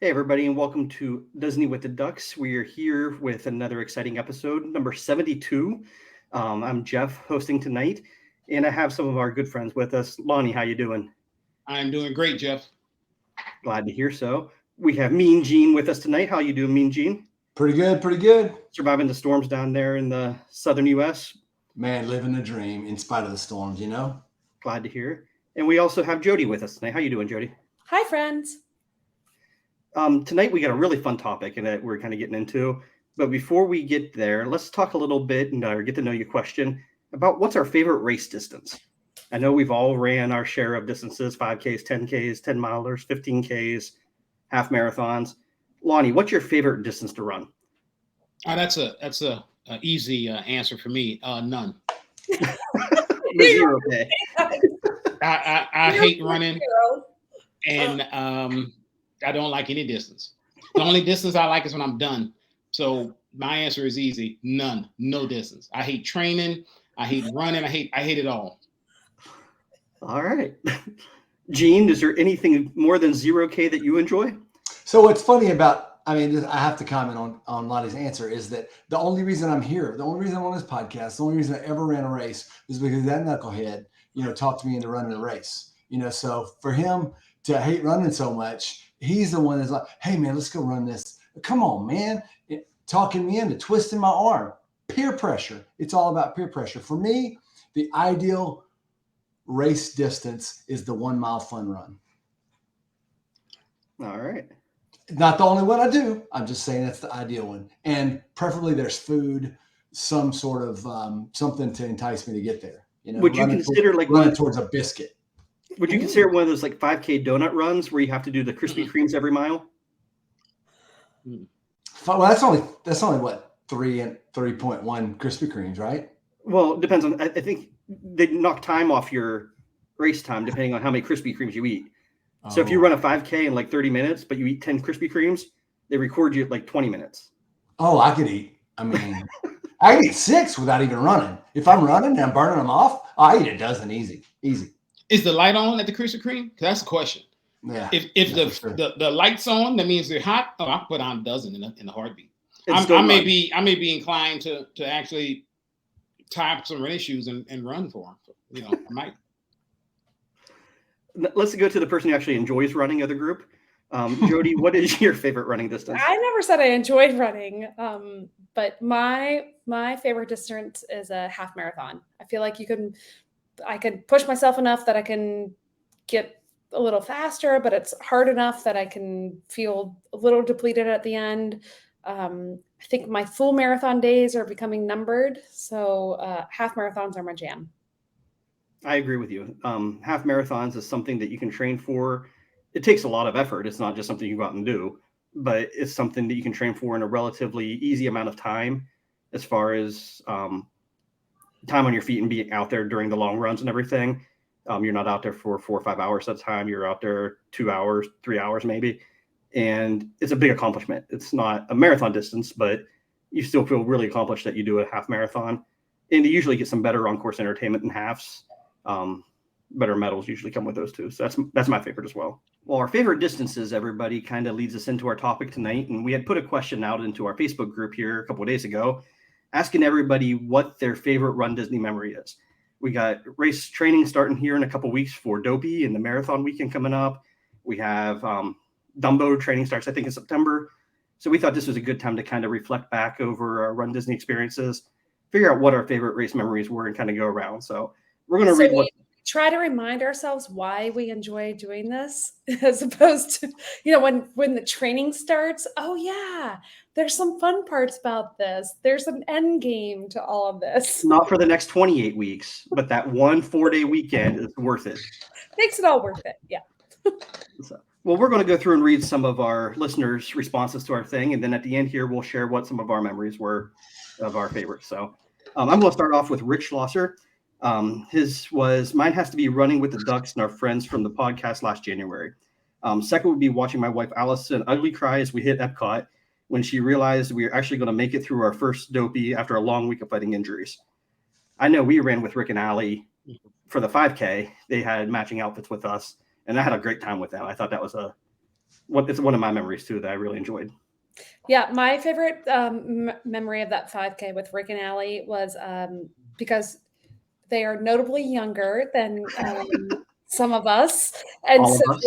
Hey, everybody, and welcome to Disney with the Ducks. We are here with another exciting episode, number 72. I'm Jeff, hosting tonight, and I have some of our good friends with us. Lonnie, how you doing? I'm doing great, Jeff. Glad to hear so. We have Mean Gene with us tonight. How you doing, Mean Gene? Pretty good, pretty good. Surviving the storms down there in the southern U.S.? Man, living the dream in spite of the storms, you know? Glad to hear. And we also have Jody with us tonight. How you doing, Jody? Hi, friends. Tonight we got a really fun topic that we're kind of getting into. But before we get there, let's talk a little bit and get to know you question about what's our favorite race distance. I know we've all ran our share of distances, 5Ks, 10Ks, 10 milers, 15Ks, half marathons. Lonnie, what's your favorite distance to run? That's a easy answer for me. None. Zero K. I hate running, and I don't like any distance. The only distance I like is when I'm done. So my answer is easy. None. No distance. I hate training. I hate running. I hate it all. All right. Gene, is there anything more than 0K that you enjoy? So what's funny about, I have to comment on Lottie's answer is that the only reason I'm here, the only reason I'm on this podcast, the only reason I ever ran a race is because that knucklehead, talked me into running a race. So for him to hate running so much, he's the one that's like, hey, man, let's go run this. Come on, man. Talking me into twisting my arm. Peer pressure. It's all about peer pressure. For me, the ideal race distance is the 1 mile fun run. All right. Not the only one I do. I'm just saying that's the ideal one. And preferably there's food, some sort of something to entice me to get there. Would you consider running towards a biscuit? Would you consider one of those 5K donut runs where you have to do the Krispy Kremes every mile? Well, that's only what 3.1 Krispy Kremes, right? Well, it depends on. I think they knock time off your race time depending on how many Krispy Kremes you eat. So if you run a 5K in 30 minutes, but you eat 10 Krispy Kremes, they record you at 20 minutes. Oh, I could eat. I could eat 6 without even running. If I'm running and I'm burning them off, I eat a dozen easy. Is the light on at the Krispy Kreme? That's the question. Yeah. If the light's on, that means they're hot. Oh, I'll put on a dozen in a heartbeat. I may be inclined to actually tie up some running shoes and run for them. I might. Let's go to the person who actually enjoys running of the group. Jody, what is your favorite running distance? I never said I enjoyed running, but my favorite distance is a half marathon. I feel like I could push myself enough that I can get a little faster, but it's hard enough that I can feel a little depleted at the end. I think my full marathon days are becoming numbered, so half marathons are my jam. I agree with you. Half marathons is something that you can train for. It takes a lot of effort. It's not just something you go out and do, but it's something that you can train for in a relatively easy amount of time as far as time on your feet and being out there during the long runs and everything. You're not out there for 4 or 5 hours at a time. You're out there 2 hours, 3 hours maybe. And it's a big accomplishment. It's not a marathon distance, but you still feel really accomplished that you do a half marathon. And you usually get some better on-course entertainment in halves. Better medals usually come with those too. So that's my favorite as well. Well, our favorite distances, everybody, kind of leads us into our topic tonight. And we had put a question out into our Facebook group here a couple of days ago, asking everybody what their favorite Run Disney memory is. We got race training starting here in a couple of weeks for Dopey and the marathon weekend coming up. We have Dumbo training starts, I think, in September. So we thought this was a good time to kind of reflect back over our Run Disney experiences, figure out what our favorite race memories were, and kind of go around. So we're going to read what. Try to remind ourselves why we enjoy doing this, as opposed to, when the training starts. Oh yeah, there's some fun parts about this. There's an end game to all of this. Not for the next 28 weeks, but that 1 4-day weekend is worth it. Makes it all worth it. Yeah. Well, we're going to go through and read some of our listeners' responses to our thing, and then at the end here, we'll share what some of our memories were of our favorites. So I'm going to start off with Rich Schlosser. Mine has to be running with the Ducks and our friends from the podcast last January. Second would be watching my wife Allison ugly cry as we hit Epcot when she realized we were actually going to make it through our first Dopey after a long week of fighting injuries. I know we ran with Rick and Allie for the 5K. They had matching outfits with us, and I had a great time with them. I thought that was a it's one of my memories too that I really enjoyed. Yeah, my favorite memory of that 5K with Rick and Allie was because they are notably younger than some of us, and All so of us.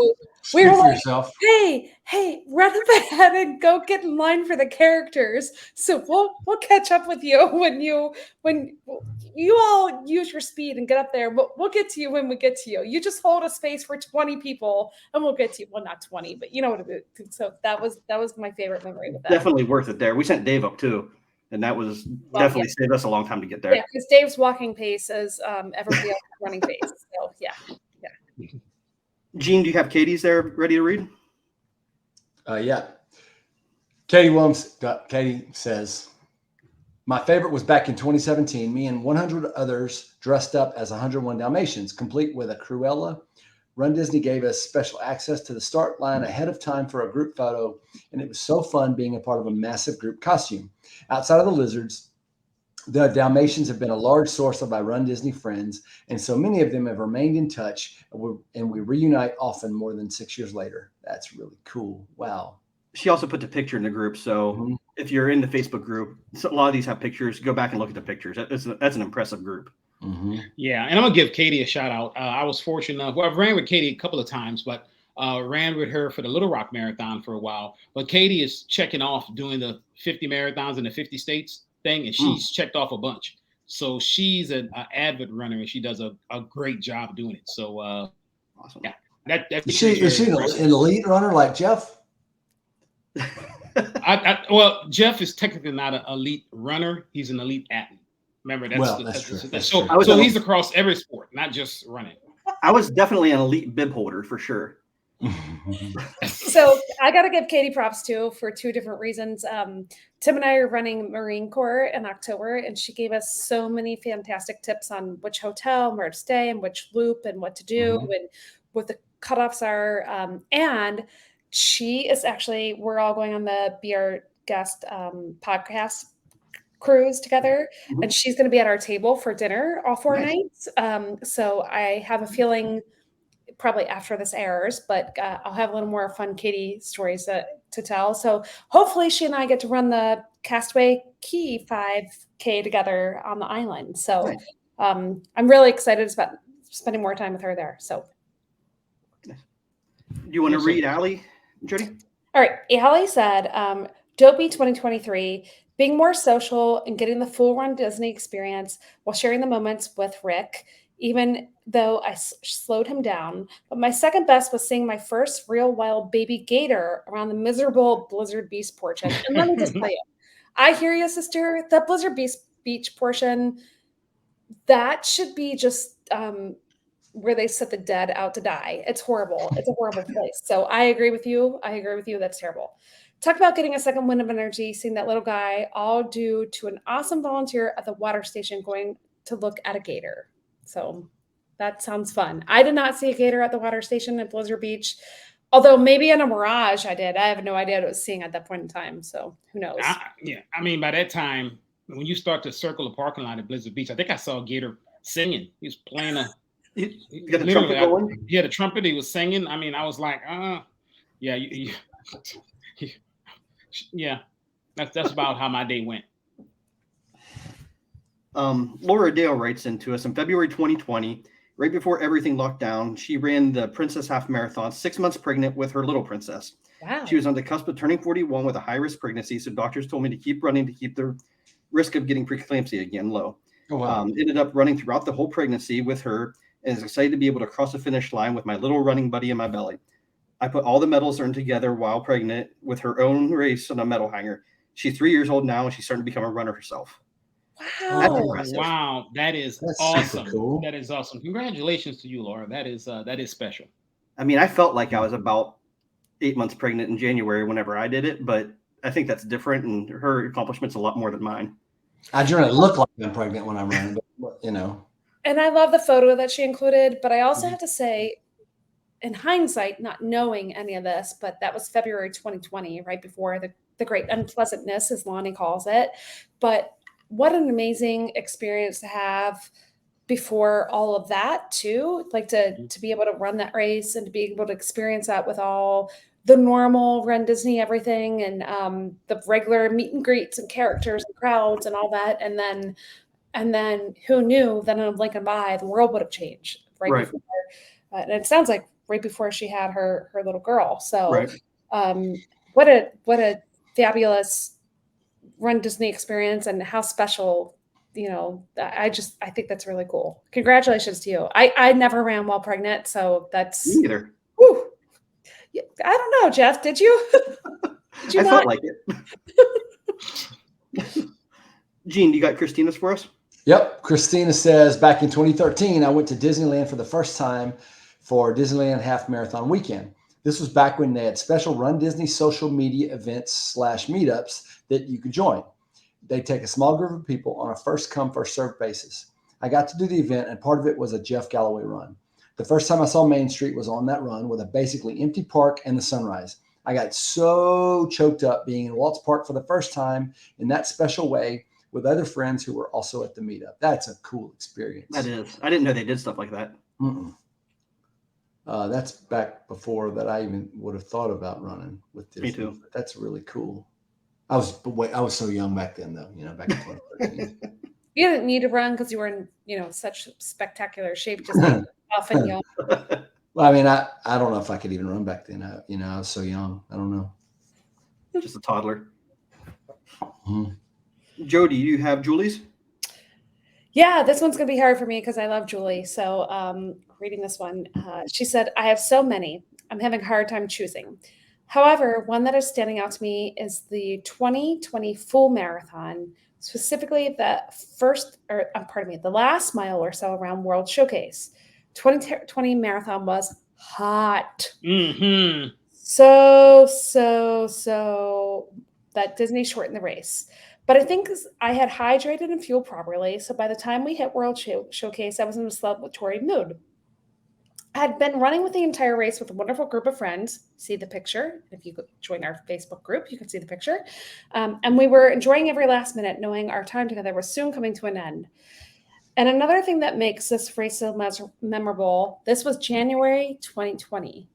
we Speak were for like, yourself. "Hey, run up ahead and go get in line for the characters. So we'll catch up with you when you all use your speed and get up there. We'll get to you when we get to you. You just hold a space for 20 people, and we'll get to you. Well, not 20, but you know what I mean. So that was my favorite memory with that. Definitely worth it there. We sent Dave up too, and that was definitely saved us a long time to get there. Yeah, because Dave's walking pace is everybody else's running pace. So yeah. Gene, do you have Katie's there ready to read? Yeah. Katie says, my favorite was back in 2017. Me and 100 others dressed up as 101 Dalmatians, complete with a Cruella. Run Disney gave us special access to the start line ahead of time for a group photo, and it was so fun being a part of a massive group costume. Outside of the lizards, the Dalmatians have been a large source of my Run Disney friends, and so many of them have remained in touch, and we reunite often more than 6 years later. That's really cool. Wow. She also put the picture in the group, so if you're in the Facebook group, a lot of these have pictures. Go back and look at the pictures. That's an impressive group. Yeah, and I'm gonna give Katie a shout out. I was fortunate enough. Well, I've ran with Katie a couple of times, but ran with her for the Little Rock Marathon for a while. But Katie is checking off doing the 50 marathons in the 50 states thing, and she's checked off a bunch. So she's an avid runner, and she does a great job doing it. So awesome. Yeah, is she an elite runner like Jeff? Well, Jeff is technically not an elite runner. He's an elite athlete. Remember, that's true. So he's across every sport, not just running. I was definitely an elite bib holder for sure. So I got to give Katie props too for two different reasons. Tim and I are running Marine Corps in October, and she gave us so many fantastic tips on which hotel, where to stay, and which loop, and what to do, and what the cutoffs are. And she is actually, we're all going on the Be Our Guest podcast cruise together, and she's going to be at our table for dinner all 4 nights. So I have a feeling probably after this airs, but I'll have a little more fun Katie stories to tell. So hopefully she and I get to run the Castaway Key 5K together on the island. So I'm really excited about spending more time with her there. So do you want to read Allie, Jody? All right. Allie said, Dopey 2023, being more social and getting the full Run Disney experience while sharing the moments with Rick, even though I slowed him down. But my second best was seeing my first real wild baby gator around the miserable Blizzard Beach portion. And let me just tell you, I hear you, sister. That Blizzard Beach portion, that should be just where they set the dead out to die. It's horrible. It's a horrible place. So I agree with you. That's terrible. Talk about getting a second wind of energy, seeing that little guy, all due to an awesome volunteer at the water station going to look at a gator. So that sounds fun. I did not see a gator at the water station at Blizzard Beach, although maybe in a mirage I did. I have no idea what I was seeing at that point in time. So who knows? I mean, by that time, when you start to circle the parking lot at Blizzard Beach, I think I saw a gator singing. He was playing he got the trumpet going? He had a trumpet. He was singing. I mean, I was like, yeah, that's about how my day went. Laura Dale writes into us in February 2020, right before everything locked down. She ran the Princess Half Marathon, 6 months pregnant with her little princess. Wow. She was on the cusp of turning 41 with a high-risk pregnancy, so doctors told me to keep running to keep the risk of getting preeclampsia again low. Oh, wow. Ended up running throughout the whole pregnancy with her, and is excited to be able to cross the finish line with my little running buddy in my belly. I put all the medals earned together while pregnant with her own race on a medal hanger. She's 3 years old now, and she's starting to become a runner herself. Wow! Wow, that's awesome. Cool. That is awesome. Congratulations to you, Laura. That is special. I mean, I felt like I was about 8 months pregnant in January whenever I did it, but I think that's different, and her accomplishment's a lot more than mine. I generally look like I'm pregnant when I'm running, but you know. And I love the photo that she included, but I also have to say, in hindsight, not knowing any of this, but that was February 2020, right before the great unpleasantness, as Lonnie calls it. But what an amazing experience to have before all of that too, like to be able to run that race and to be able to experience that with all the normal Run Disney everything and the regular meet and greets and characters and crowds and all that. And then who knew that in a blink of an eye, the world would have changed before. And it sounds like right before she had her little girl. So what a fabulous Run Disney experience, and how special, I think that's really cool. Congratulations to you. I never ran while pregnant, so that's me neither. Whew. I don't know, Jeff. Did you? Did you I not? felt like it. Gene, you got Christina's for us? Yep. Christina says, back in 2013, I went to Disneyland for the first time for Disneyland Half Marathon Weekend. This was back when they had special Run Disney social media events / meetups that you could join. They take a small group of people on a first come, first served basis. I got to do the event, and part of it was a Jeff Galloway run. The first time I saw Main Street was on that run with a basically empty park and the sunrise. I got so choked up being in Walt's Park for the first time in that special way with other friends who were also at the meetup. That's a cool experience. That is. I didn't know they did stuff like that. That's back before that I even would have thought about running with Disney. Me too. But that's really cool. I was so young back then, though. Back in 2013. You didn't need to run because you were in such spectacular shape, just off and young. Well, I mean, I don't know if I could even run back then. I was so young. I don't know. Just a toddler. Mm-hmm. Jody, you have Julie's? Yeah, this one's going to be hard for me because I love Julie. So reading this one, she said, I have so many. I'm having a hard time choosing. However, one that is standing out to me is the 2020 full marathon, specifically the last mile or so around World Showcase. 2020 marathon was hot. Mm-hmm. So that Disney shortened the race. But I think I had hydrated and fueled properly. So by the time we hit World Showcase, I was in a celebratory mood. I had been running with the entire race with a wonderful group of friends. See the picture. If you could join our Facebook group, you can see the picture. And we were enjoying every last minute, knowing our time together was soon coming to an end. And another thing that makes this race so memorable, this was January 2020.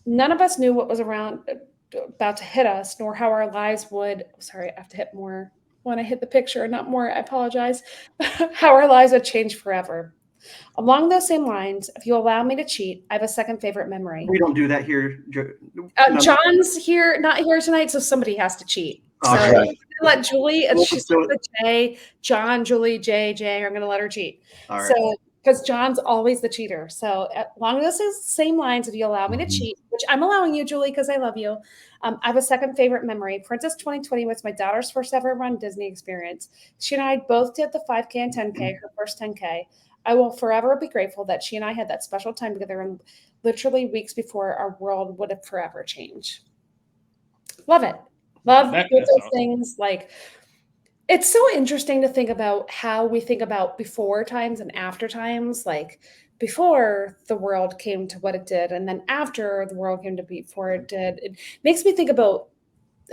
None of us knew what was about to hit us, nor how our lives would, sorry, I have to hit more when I hit the picture, not more, I apologize, how our lives would change forever. Along those same lines, if you allow me to cheat, I have a second favorite memory. We don't do that here. John's not here tonight, so somebody has to cheat. So right. I'm going to let Julie, and she's the J, John, Julie, J, I'm going to let her cheat. All right. So, because John's always the cheater. So along those same lines, if you allow me to cheat, which I'm allowing you, Julie, because I love you, I have a second favorite memory. Princess 2020 was my daughter's first ever Run Disney experience. She and I both did the 5K and 10K, her first 10K. I will forever be grateful that she and I had that special time together, and literally weeks before our world would have forever changed. Love it. Love those things. Like, it's so interesting to think about how we think about before times and after times. Like, before the world came to what it did, and then after the world came to before it did. It makes me think about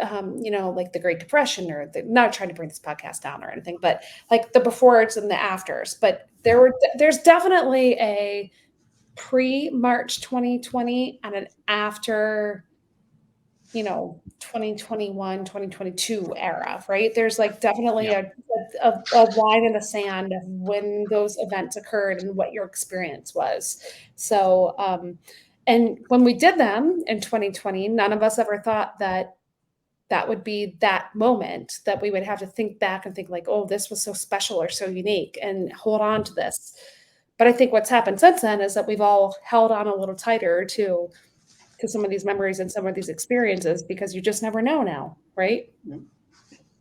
like the Great Depression, or not trying to bring this podcast down or anything, but like the befores and the afters. But there's definitely a pre-March 2020 and an after 2021, 2022 era, right? There's like definitely a line in the sand of when those events occurred and what your experience was. So, and when we did them in 2020, none of us ever thought that would be that moment that we would have to think back and think like, oh, this was so special or so unique and hold on to this. But I think what's happened since then is that we've all held on a little tighter to some of these memories and some of these experiences, because you just never know now, right?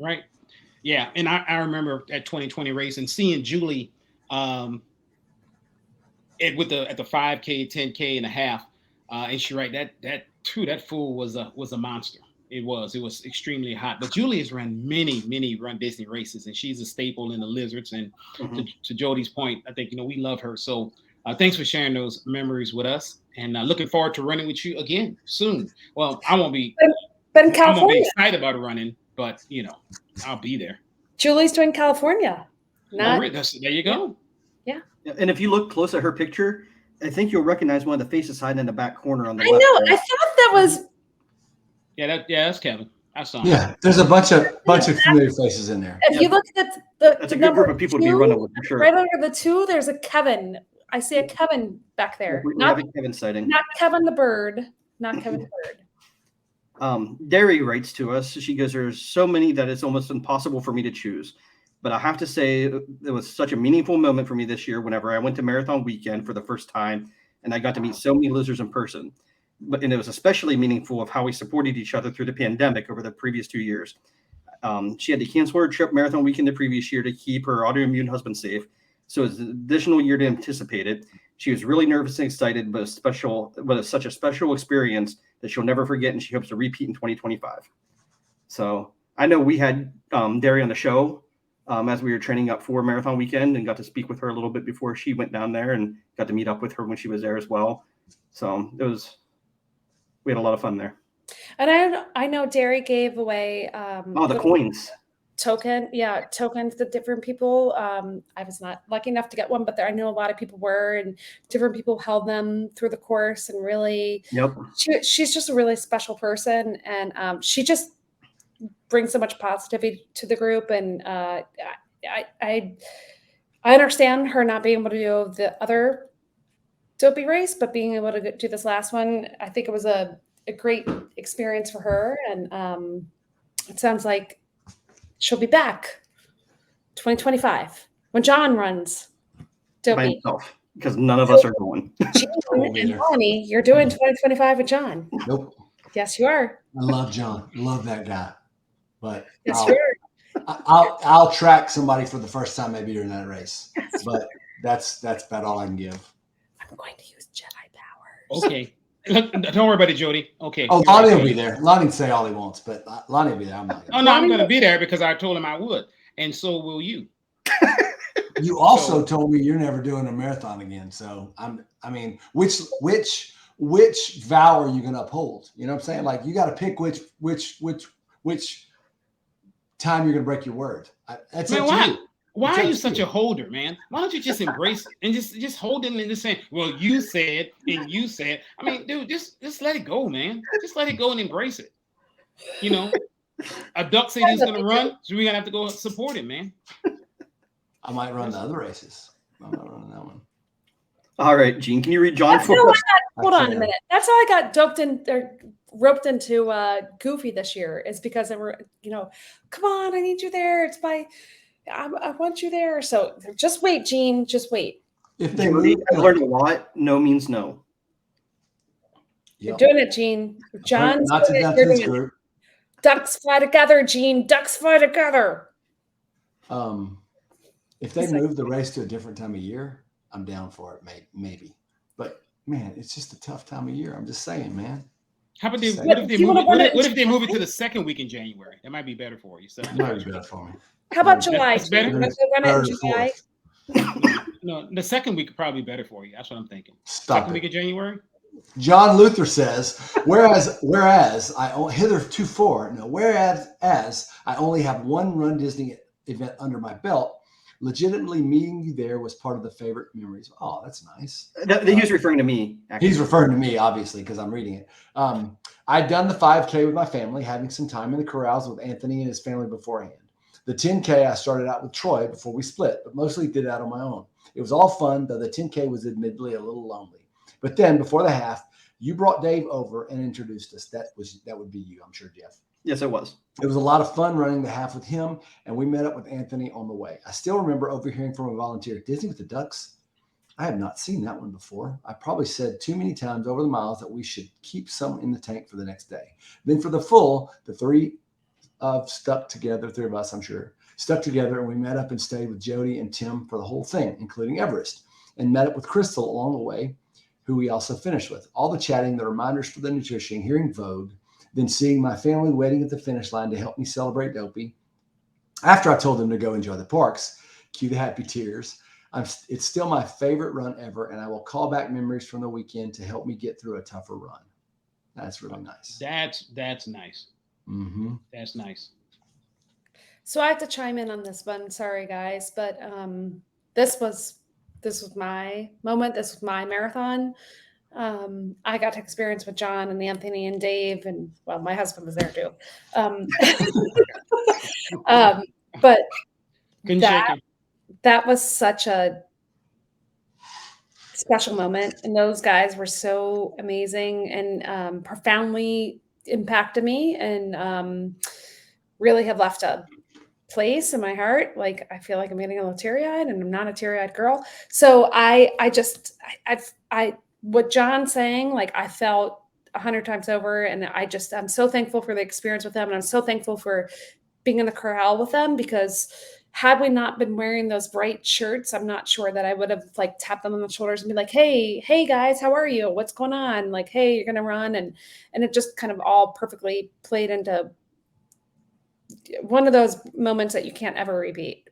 Right. Yeah. And I remember at 2020 race and seeing Julie at the 5K, 10K and a half. And she that fool was a monster. It was extremely hot. But Julie has run many Run Disney races, and she's a staple in the Lizards. And to Jody's point, I think we love her. So thanks for sharing those memories with us, and looking forward to running with you again soon. Well, I won't be. But in California, I won't be excited about running, but I'll be there. Julie's doing California. There you go. Yeah. And if you look close at her picture, I think you'll recognize one of the faces hiding in the back corner on the I left. know. I thought that was. Yeah, that's Kevin. I saw him. Yeah, there's a bunch of familiar faces in there. If you look at That's the a good number group of people to be 2, running with for sure. right under the 2, there's a Kevin. I see a Kevin back there. We have a Kevin sighting. Not Kevin the bird. Not Kevin the bird. Derry writes to us. She goes, "There's so many that it's almost impossible for me to choose. But I have to say, it was such a meaningful moment for me this year whenever I went to Marathon Weekend for the first time, and I got to meet so many losers in person. And it was especially meaningful of how we supported each other through the pandemic over the previous 2 years. She had to cancel her trip Marathon Weekend the previous year to keep her autoimmune husband safe. So it's an additional year to anticipate it. She was really nervous and excited, but it's such a special experience that she'll never forget, and she hopes to repeat in 2025. So I know we had Derry on the show as we were training up for Marathon Weekend, and got to speak with her a little bit before she went down there, and got to meet up with her when she was there as well. So we had a lot of fun there. And I know Derry gave away the coins. Tokens to different people. I was not lucky enough to get one, but I know a lot of people were, and different people held them through the course. And really, she's just a really special person, and she just brings so much positivity to the group. And I understand her not being able to do the other Dopey race, but being able to do this last one, I think it was a great experience for her. And it sounds like she'll be back 2025 when John runs Dopey. By himself, because none of us are going. Melanie, you're doing 2025 with John. Nope. Yes, you are. I love John. I love that guy. But yes, you are. I'll track somebody for the first time maybe during that race. But that's about all I can give. I'm going to use Jedi powers. Okay. Don't worry about it, Jody. Okay. Oh, Lonnie will be there. Lonnie can say all he wants, but Lonnie will be there. I'm not. Oh no, I'm going to be there because I told him I would, and so will you. You also told me you're never doing a marathon again. So I mean, which vow are you going to uphold? You know what I'm saying? Like you got to pick which time you're going to break your word. That's man, up to you. Why are you such a holder, man? Why don't you just embrace it and just hold it and just say, well, you said and you said. I mean, dude, just let it go, man. Just let it go and embrace it. You know, a duck said he's gonna run, so we're gonna have to go support him, man. I might run the other races. I'm not running that one. All right, Gene, can you read John for us? Hold on a minute. That's how I got roped into Goofy this year, is because they were, come on, I need you there. I want you there. So just wait, Gene. Just wait. If they I've learned a lot. No means no. You're doing it, Gene. John's not to death this group. Ducks fly together, Gene. Ducks fly together. If they move the race to a different time of year, I'm down for it, maybe. But man, it's just a tough time of year. I'm just saying, man. How about what if they move it to the second week in January? That might be better for you. So it might be better for me. How about July? That's better. Let's run it in July. No, the second week could probably be better for you. That's what I'm thinking. Second week of January. John Luther says, whereas I only have one runDisney event under my belt, legitimately meeting you there was part of the favorite memories. Oh, that's nice. He was referring to me. Actually. He's referring to me, obviously, because I'm reading it. I'd done the 5K with my family, having some time in the corrals with Anthony and his family beforehand. The 10K, I started out with Troy before we split, but mostly did it out on my own. It was all fun, though the 10K was admittedly a little lonely. But then, before the half, you brought Dave over and introduced us. That would be you, I'm sure, Jeff. Yes, it was. It was a lot of fun running the half with him, and we met up with Anthony on the way. I still remember overhearing from a volunteer at Disney with the Ducks. I have not seen that one before. I probably said too many times over the miles that we should keep some in the tank for the next day. Then for the full, the three of us, I'm sure, stuck together, and we met up and stayed with Jody and Tim for the whole thing, including Everest, and met up with Crystal along the way, who we also finished with. All the chatting, the reminders for the nutrition, hearing Vogue, then seeing my family waiting at the finish line to help me celebrate Dopey. After I told them to go enjoy the parks, cue the happy tears. It's still my favorite run ever, and I will call back memories from the weekend to help me get through a tougher run. That's really nice. That's nice. Mm-hmm. That's nice. So I have to chime in on this one. Sorry, guys, but this was this was my moment. This was my marathon. I got to experience with John and Anthony and Dave, and well, my husband was there too. Um, but that was such a special moment, and those guys were so amazing and profoundly impacted me, and really have left a place in my heart. Like, I feel like I'm getting a little teary-eyed, and I'm not a teary-eyed girl. So I what John's saying, like, I felt 100 times over, and I'm so thankful for the experience with them, and I'm so thankful for being in the corral with them, because had we not been wearing those bright shirts, I'm not sure that I would have like tapped them on the shoulders and be like, hey guys, how are you? What's going on? Like, hey, you're gonna run, and it just kind of all perfectly played into one of those moments that you can't ever repeat.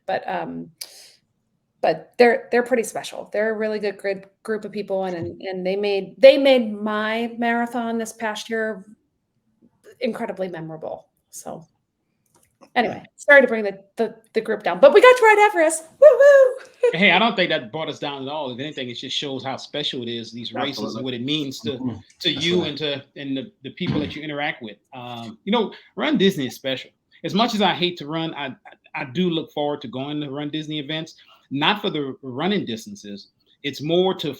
But they're pretty special. They're a really good group of people, and they made my marathon this past year incredibly memorable. So anyway, sorry to bring the group down, but we got to ride Everest. Woo woo! Hey, I don't think that brought us down at all. If anything, it just shows how special it is, these races, Absolutely. and what it means to you and the people that you interact with. runDisney is special. As much as I hate to run, I do look forward to going to runDisney events, not for the running distances. It's more to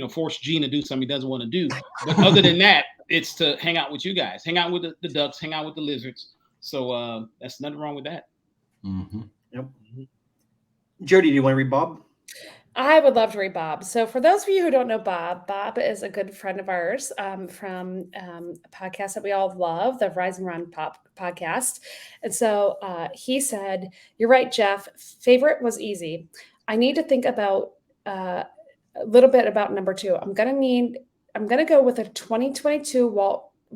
force Gene to do something he doesn't want to do. But other than that, it's to hang out with you guys, hang out with the ducks, hang out with the lizards. So that's nothing wrong with that. Mm-hmm. Yep. Jody, do you want to read Bob? I would love to read Bob. So for those of you who don't know Bob is a good friend of ours from a podcast that we all love, the Rise and Run podcast. And so he said, "You're right, Jeff. Favorite was easy. I need to think about a little bit about number 2. I'm gonna go with a 2022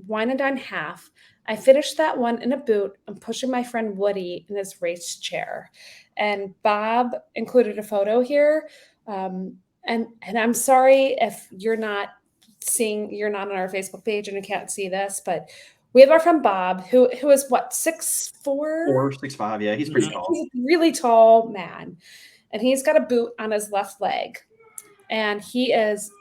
Wine and Dine half. I finished that one in a boot. I'm pushing my friend Woody in his race chair." And Bob included a photo here. And I'm sorry if you're not on our Facebook page and you can't see this, but we have our friend Bob, who is what, 6'4"? 4, 6'5". Yeah, he's pretty tall. He's a really tall man, and he's got a boot on his left leg, and he is.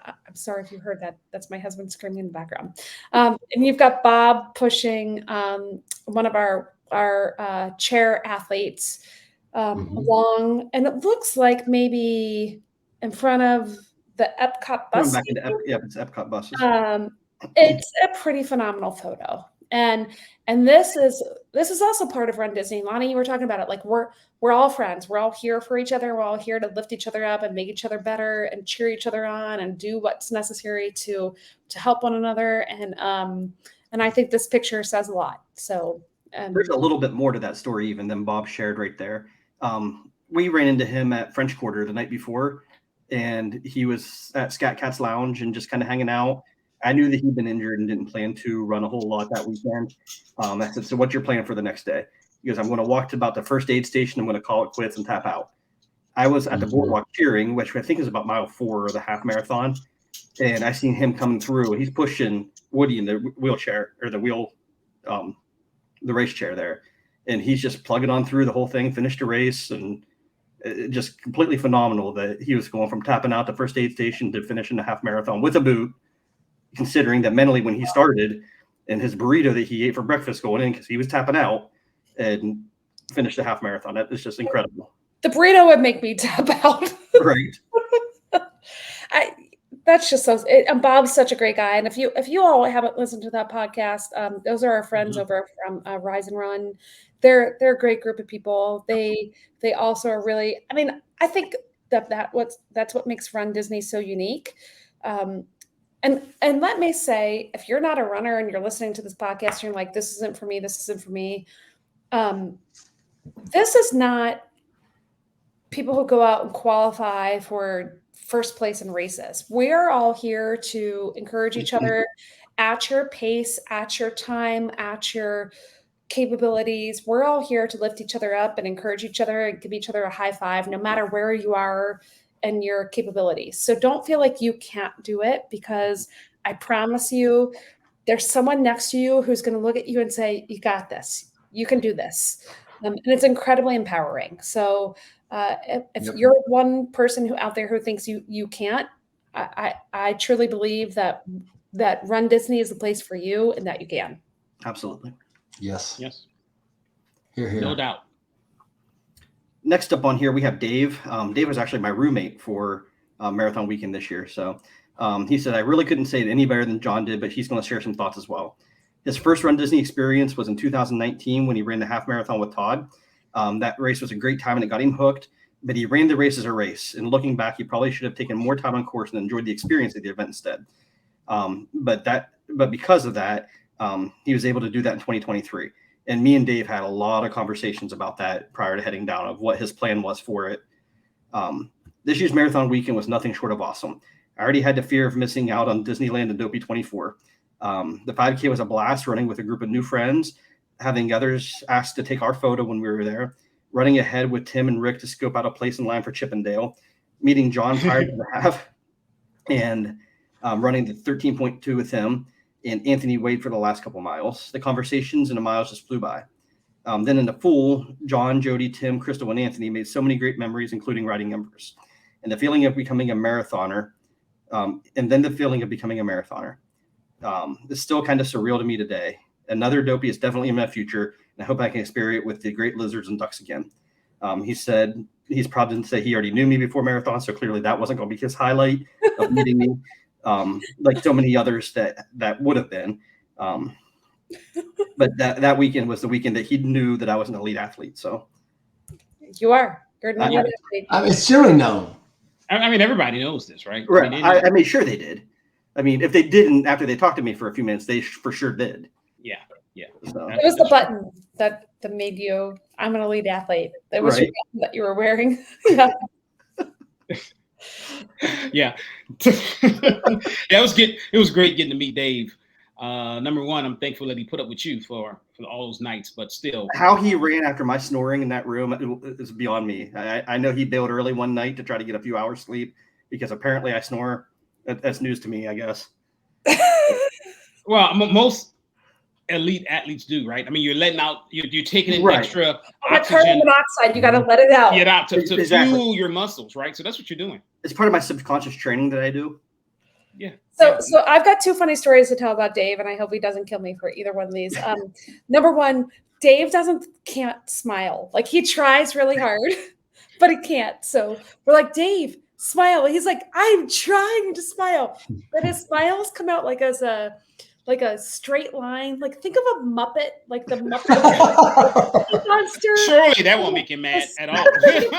I'm sorry if you heard that. That's my husband screaming in the background. And you've got Bob pushing one of our chair athletes along, and it looks like maybe in front of the Epcot bus. It's Epcot buses. It's a pretty phenomenal photo, and this is also part of runDisney. Lonnie, you were talking about it. Like, we're all friends. We're all here for each other. We're all here to lift each other up and make each other better and cheer each other on and do what's necessary to help one another. And I think this picture says a lot. So there's a little bit more to that story even than Bob shared right there. We ran into him at French Quarter the night before, and he was at Scat Cat's Lounge and just kind of hanging out. I knew that he'd been injured and didn't plan to run a whole lot that weekend. I said, "So what's your plan for the next day?" He goes, "I'm going to walk to about the first aid station. I'm going to call it quits and tap out." I was at the boardwalk cheering, which I think is about mile 4 of the half marathon. And I seen him coming through. He's pushing Woody in the wheelchair, or the race chair there. And he's just plugging on through the whole thing, finished a race, and just completely phenomenal that he was going from tapping out the first aid station to finishing the half marathon with a boot, considering that mentally when he started, and his burrito that he ate for breakfast going in, because he was tapping out, and finished the half marathon. That is just incredible. The burrito would make me tap out. Right. That's just so. And Bob's such a great guy. And if you all haven't listened to that podcast, those are our friends over from Rise and Run. They're a great group of people. They also are really. I mean, I think that's what makes runDisney so unique. And let me say, if you're not a runner and you're listening to this podcast, you're like, "This isn't for me. This isn't for me." This is not people who go out and qualify for first place in races. We're all here to encourage each other at your pace, at your time, at your capabilities. We're all here to lift each other up and encourage each other and give each other a high five, no matter where you are and your capabilities. So don't feel like you can't do it, because I promise you, there's someone next to you who's going to look at you and say, "You got this. You can do this." and it's incredibly empowering. So if you're one person who out there who thinks you can't, I truly believe that Run Disney is the place for you and that you can. Absolutely. Yes. Here. No doubt. Next up on here, we have Dave. Dave was actually my roommate for Marathon Weekend this year. So he said, I really couldn't say it any better than John did, but he's going to share some thoughts as well. His first Run Disney experience was in 2019 when he ran the half marathon with Todd. That race was a great time and it got him hooked, but he ran the race as a race. And looking back, he probably should have taken more time on course and enjoyed the experience of the event instead. But because of that, he was able to do that in 2023. And me and Dave had a lot of conversations about that prior to heading down of what his plan was for it. This year's Marathon Weekend was nothing short of awesome. I already had the fear of missing out on Disneyland and Dopey 24. The 5K was a blast, running with a group of new friends, having others ask to take our photo when we were there, running ahead with Tim and Rick to scope out a place in line for Chippendale, meeting John prior to the half, and running the 13.2 with him, and Anthony Wade for the last couple miles. The conversations and the miles just flew by. Then in the pool, John, Jody, Tim, Crystal, and Anthony made so many great memories, including riding Embers. And the feeling of becoming a marathoner, is still kind of surreal to me today. Another Dopey is definitely in my future, and I hope I can experience it with the great lizards and ducks again. He said he's proud to say he already knew me before marathon, so clearly that wasn't going to be his highlight of meeting me. Like so many others that would have been. But that weekend was the weekend that he knew that I was an elite athlete. So you're an elite athlete. It's generally known. I mean, everybody knows this, right? Right. I made sure they did. I mean, if they didn't after they talked to me for a few minutes, they for sure did. Yeah. So. It was the button that made you, I'm an elite athlete. That was right. That you were wearing. Yeah. Yeah. It was great getting to meet Dave. Number one, I'm thankful that he put up with you for all those nights, but still. How he ran after my snoring in that room is beyond me. I know he bailed early one night to try to get a few hours sleep because apparently I snore. That's news to me, I guess. Well, most elite athletes do, right? I mean, you're letting out, you're taking in extra oxygen. Carbon monoxide, you got to let it out. Get out to fuel your muscles, right? So that's what you're doing. It's part of my subconscious training that I do. Yeah. So I've got two funny stories to tell about Dave, and I hope he doesn't kill me for either one of these. Number one, Dave can't smile. Like he tries really hard, but he can't. So we're like, Dave, smile. He's like, I'm trying to smile, but his smiles come out like a straight line. Like think of a Muppet, like the Muppet monster. Surely that won't make him mad at all.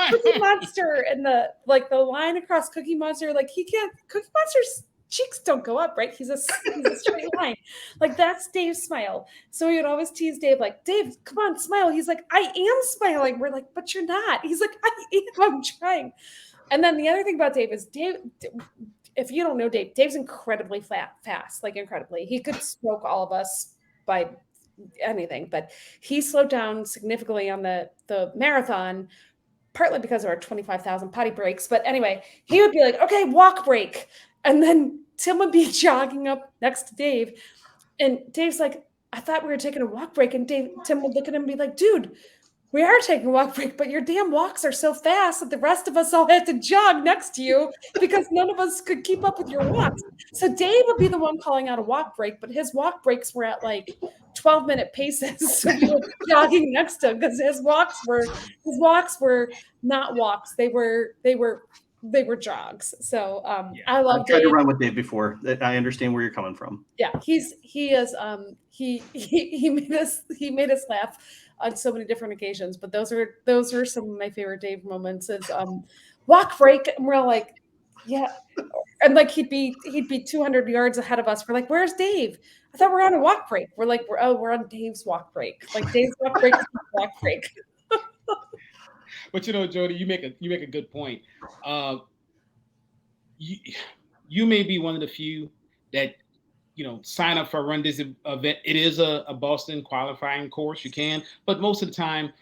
Cookie Monster and the line across Cookie Monster. Like he can't. Cookie Monster's cheeks don't go up, right? He's a straight line. Like that's Dave's smile. So we would always tease Dave, like, Dave, come on, smile. He's like, I am smiling. We're like, but you're not. He's like, I'm trying. And then the other thing about Dave is if you don't know Dave, Dave's incredibly fast, like incredibly. He could smoke all of us by anything, but he slowed down significantly on the marathon, partly because of our 25,000 potty breaks. But anyway, he would be like, okay, walk break. And then Tim would be jogging up next to Dave. And Dave's like, I thought we were taking a walk break. And Tim would look at him and be like, dude, we are taking a walk break, but your damn walks are so fast that the rest of us all had to jog next to you because none of us could keep up with your walks. So Dave would be the one calling out a walk break, but his walk breaks were at like 12-minute paces. So we were jogging next to him because his walks were not walks. They were jogs. So I love Dave. I've tried to run with Dave before. I understand where you're coming from. Yeah, he made us laugh on so many different occasions, but those are some of my favorite Dave moments is walk break, and we're like, yeah, and like he'd be 200 yards ahead of us. We're like, where's Dave? I thought we're on a walk break. We're like, we're on Dave's walk break. Like Dave's walk break is walk break. But Jody, you make a good point. You may be one of the few that sign up for a Run Disney event. It is a Boston qualifying course. You can, but most of the time,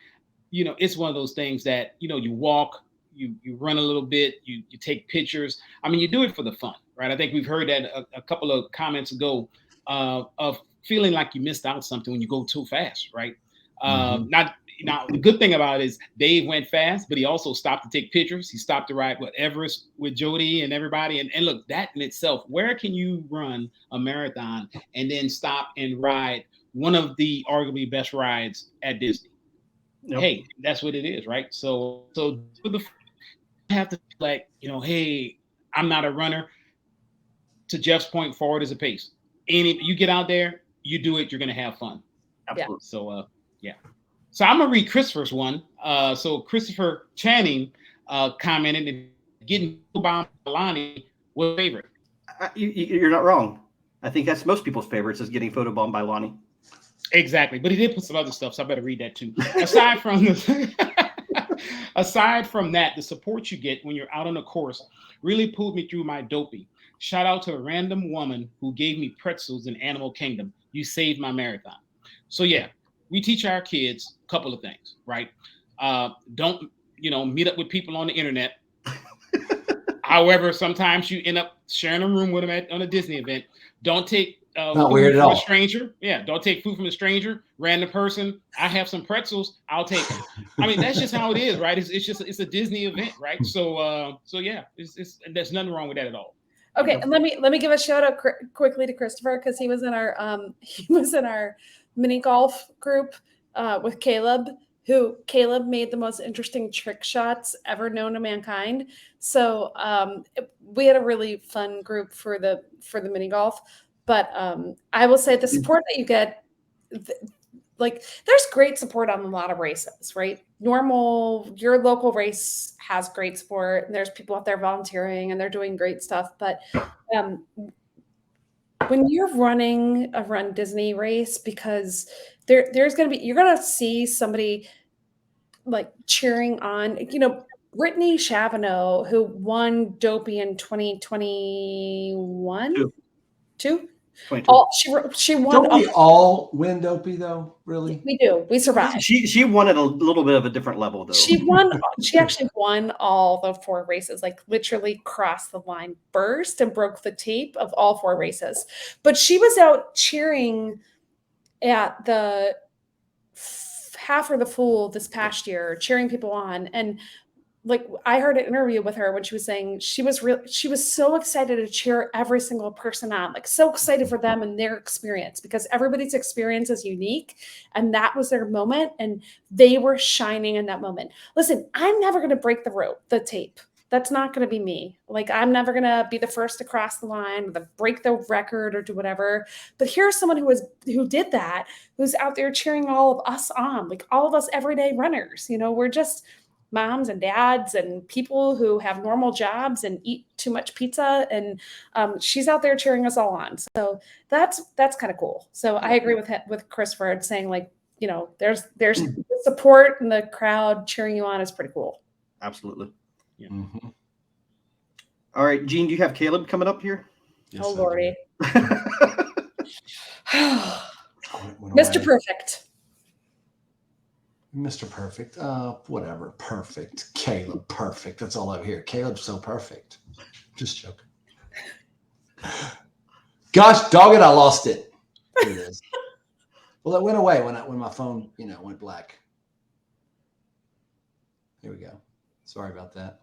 it's one of those things that you walk, you run a little bit, you take pictures. I mean, you do it for the fun, right? I think we've heard that a couple of comments ago of feeling like you missed out something when you go too fast, right? Not now the good thing about it is Dave went fast, but he also stopped to take pictures. He stopped to ride Everest with Jody and everybody. And look, that in itself, where can you run a marathon and then stop and ride one of the arguably best rides at Disney? Yep. Hey, that's what it is, right? So you have to like, hey, I'm not a runner. To Jeff's point, forward is a pace. And if you get out there, you do it, you're going to have fun. Absolutely. So, yeah. So I'm going to read Christopher's one. So Christopher Channing commented that getting bombed by Lonnie was favorite. You're not wrong. I think that's most people's favorites is getting photobombed by Lonnie. Exactly. But he did put some other stuff, so I better read that too. Aside from that, the support you get when you're out on the course really pulled me through my dopey. Shout out to a random woman who gave me pretzels in Animal Kingdom. You saved my marathon. So yeah, we teach our kids a couple of things, right? Don't, meet up with people on the internet. However, sometimes you end up sharing a room with them on a Disney event. Don't take food from a stranger. Yeah, don't take food from a stranger, random person. I have some pretzels. I'll take them. I mean, that's just how it is, right? It's a Disney event, right? So yeah, there's nothing wrong with that at all. Okay, and let me give a shout out quickly to Christopher because he was in our mini golf group with Caleb. Caleb made the most interesting trick shots ever known to mankind. So we had a really fun group for the mini golf. But I will say the support that you get, there's great support on a lot of races, right? Your local race has great support, and there's people out there volunteering, and they're doing great stuff. But when you're running a runDisney race, because you're going to see somebody like cheering on, Brittany Chavano, who won Dopey in 2021. Two? She won. Don't we all win Dopey though? Really? We do. We survived. She won at a little bit of a different level though. She actually won all the 4 races, like literally crossed the line first and broke the tape of all 4 races. But she was out cheering at the half or the full this past year, cheering people on. And like I heard an interview with her when she was saying she was so excited to cheer every single person on, like so excited for them and their experience, because everybody's experience is unique, and that was their moment, and they were shining in that moment. Listen, I'm never going to break the tape. That's not going to be me. Like I'm never going to be the first to cross the line, or break the record, or do whatever. But here's someone who did that, who's out there cheering all of us on, like all of us everyday runners. We're just moms and dads and people who have normal jobs and eat too much pizza, and she's out there cheering us all on. So that's kind of cool. So I agree with Christopher saying, like, there's the support and the crowd cheering you on is pretty cool. Absolutely. Yeah. Mm-hmm. All right, Gene, do you have Caleb coming up here? Yes, oh Lordy. Mr. Perfect. Mr. Perfect. Whatever. Perfect. Caleb. Perfect. That's all I hear. Caleb's so perfect. Just joking. Gosh, dog it, I lost it. Here it is. Well, it went away when my phone, went black. Here we go. Sorry about that.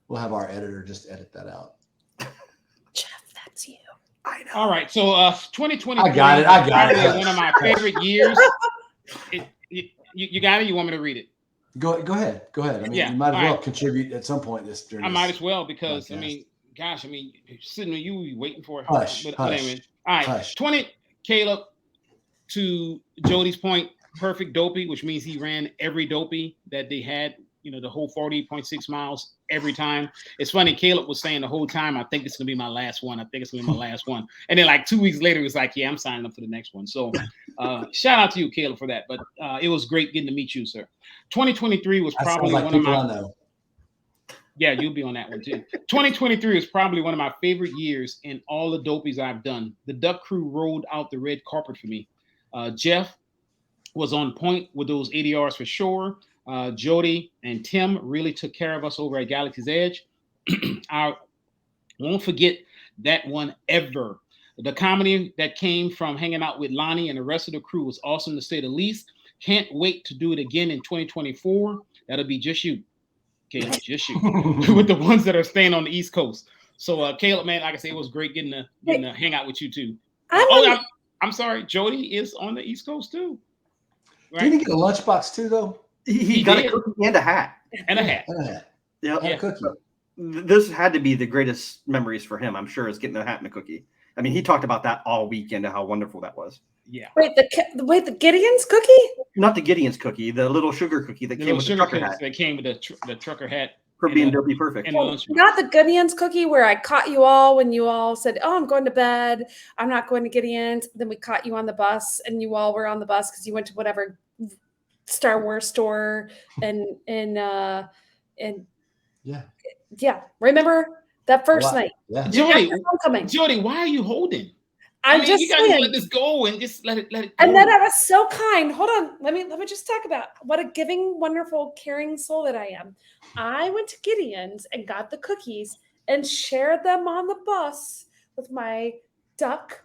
We'll have our editor just edit that out. Jeff, that's you. I know. All right. So 2023. I got it. One of my favorite years. You got it? You want me to read it? Go ahead. I mean, you might as well contribute at some point I might as well, because podcast. Sitting with you waiting for it. Hush. Anyway. All right. Hush. 20, Caleb, to Jody's point, perfect dopey, which means he ran every dopey that they had, the whole 40.6 miles every time. It's funny, Caleb was saying the whole time, I think it's going to be my last one. And then like 2 weeks later, he was like, yeah, I'm signing up for the next one. So shout out to you, Caleb, for that. But it was great getting to meet you, sir. 2023 was probably one of my... Yeah, you'll be on that one too. 2023 is probably one of my favorite years in all the dopies I've done. The Duck Crew rolled out the red carpet for me. Jeff was on point with those ADRs for sure. Jody and Tim really took care of us over at Galaxy's Edge. I won't forget that one ever. The comedy that came from hanging out with Lonnie and the rest of the crew was awesome, to say the least. Can't wait to do it again in 2024. That'll be just you, Caleb, just you, with the ones that are staying on the East Coast. So, Caleb, man, like I said, it was great getting to hang out with you too. I'm sorry, Jody is on the East Coast too. Right? Did he get a lunchbox too, though? He got a cookie and a hat. And a hat. Yeah. And a cookie. This had to be the greatest memories for him, I'm sure, is getting a hat and a cookie. I mean, he talked about that all weekend and how wonderful that was. Yeah. Wait, the Gideon's cookie? Not the Gideon's cookie, the little sugar cookie that came with the trucker hat. That came with the trucker hat. For being dopey perfect. Not the Gideon's cookie where I caught you all when you all said, "Oh, I'm going to bed. I'm not going to Gideon's." Then we caught you on the bus, and you all were on the bus because you went to whatever Star Wars store and yeah. Remember that first night? Yeah. Jody, why are you holding? I'm just you saying. gotta let this go and just let it go. And then I was so kind. Hold on. Let me just talk about what a giving, wonderful, caring soul that I am. I went to Gideon's and got the cookies and shared them on the bus with my duck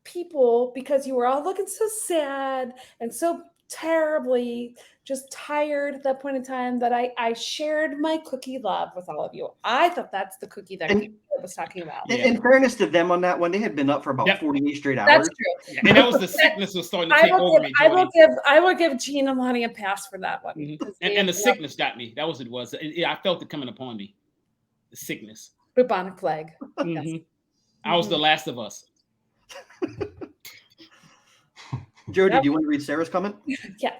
people because you were all looking so sad and so terribly just tired at that point in time that I shared my cookie love with all of you. I thought that's the cookie that I was talking about. In fairness to them on that one, they had been up for about 48 straight hours. That's true. Yeah. And that was the sickness was starting to take over me. I will give Gene and Lonnie a pass for that one. Mm-hmm. And the sickness got me. That was what it was. I felt it coming upon me. The sickness. Bubonic plague. Mm-hmm. Yes. I was the last of us. Jody, do you want to read Sarah's comment? Yeah.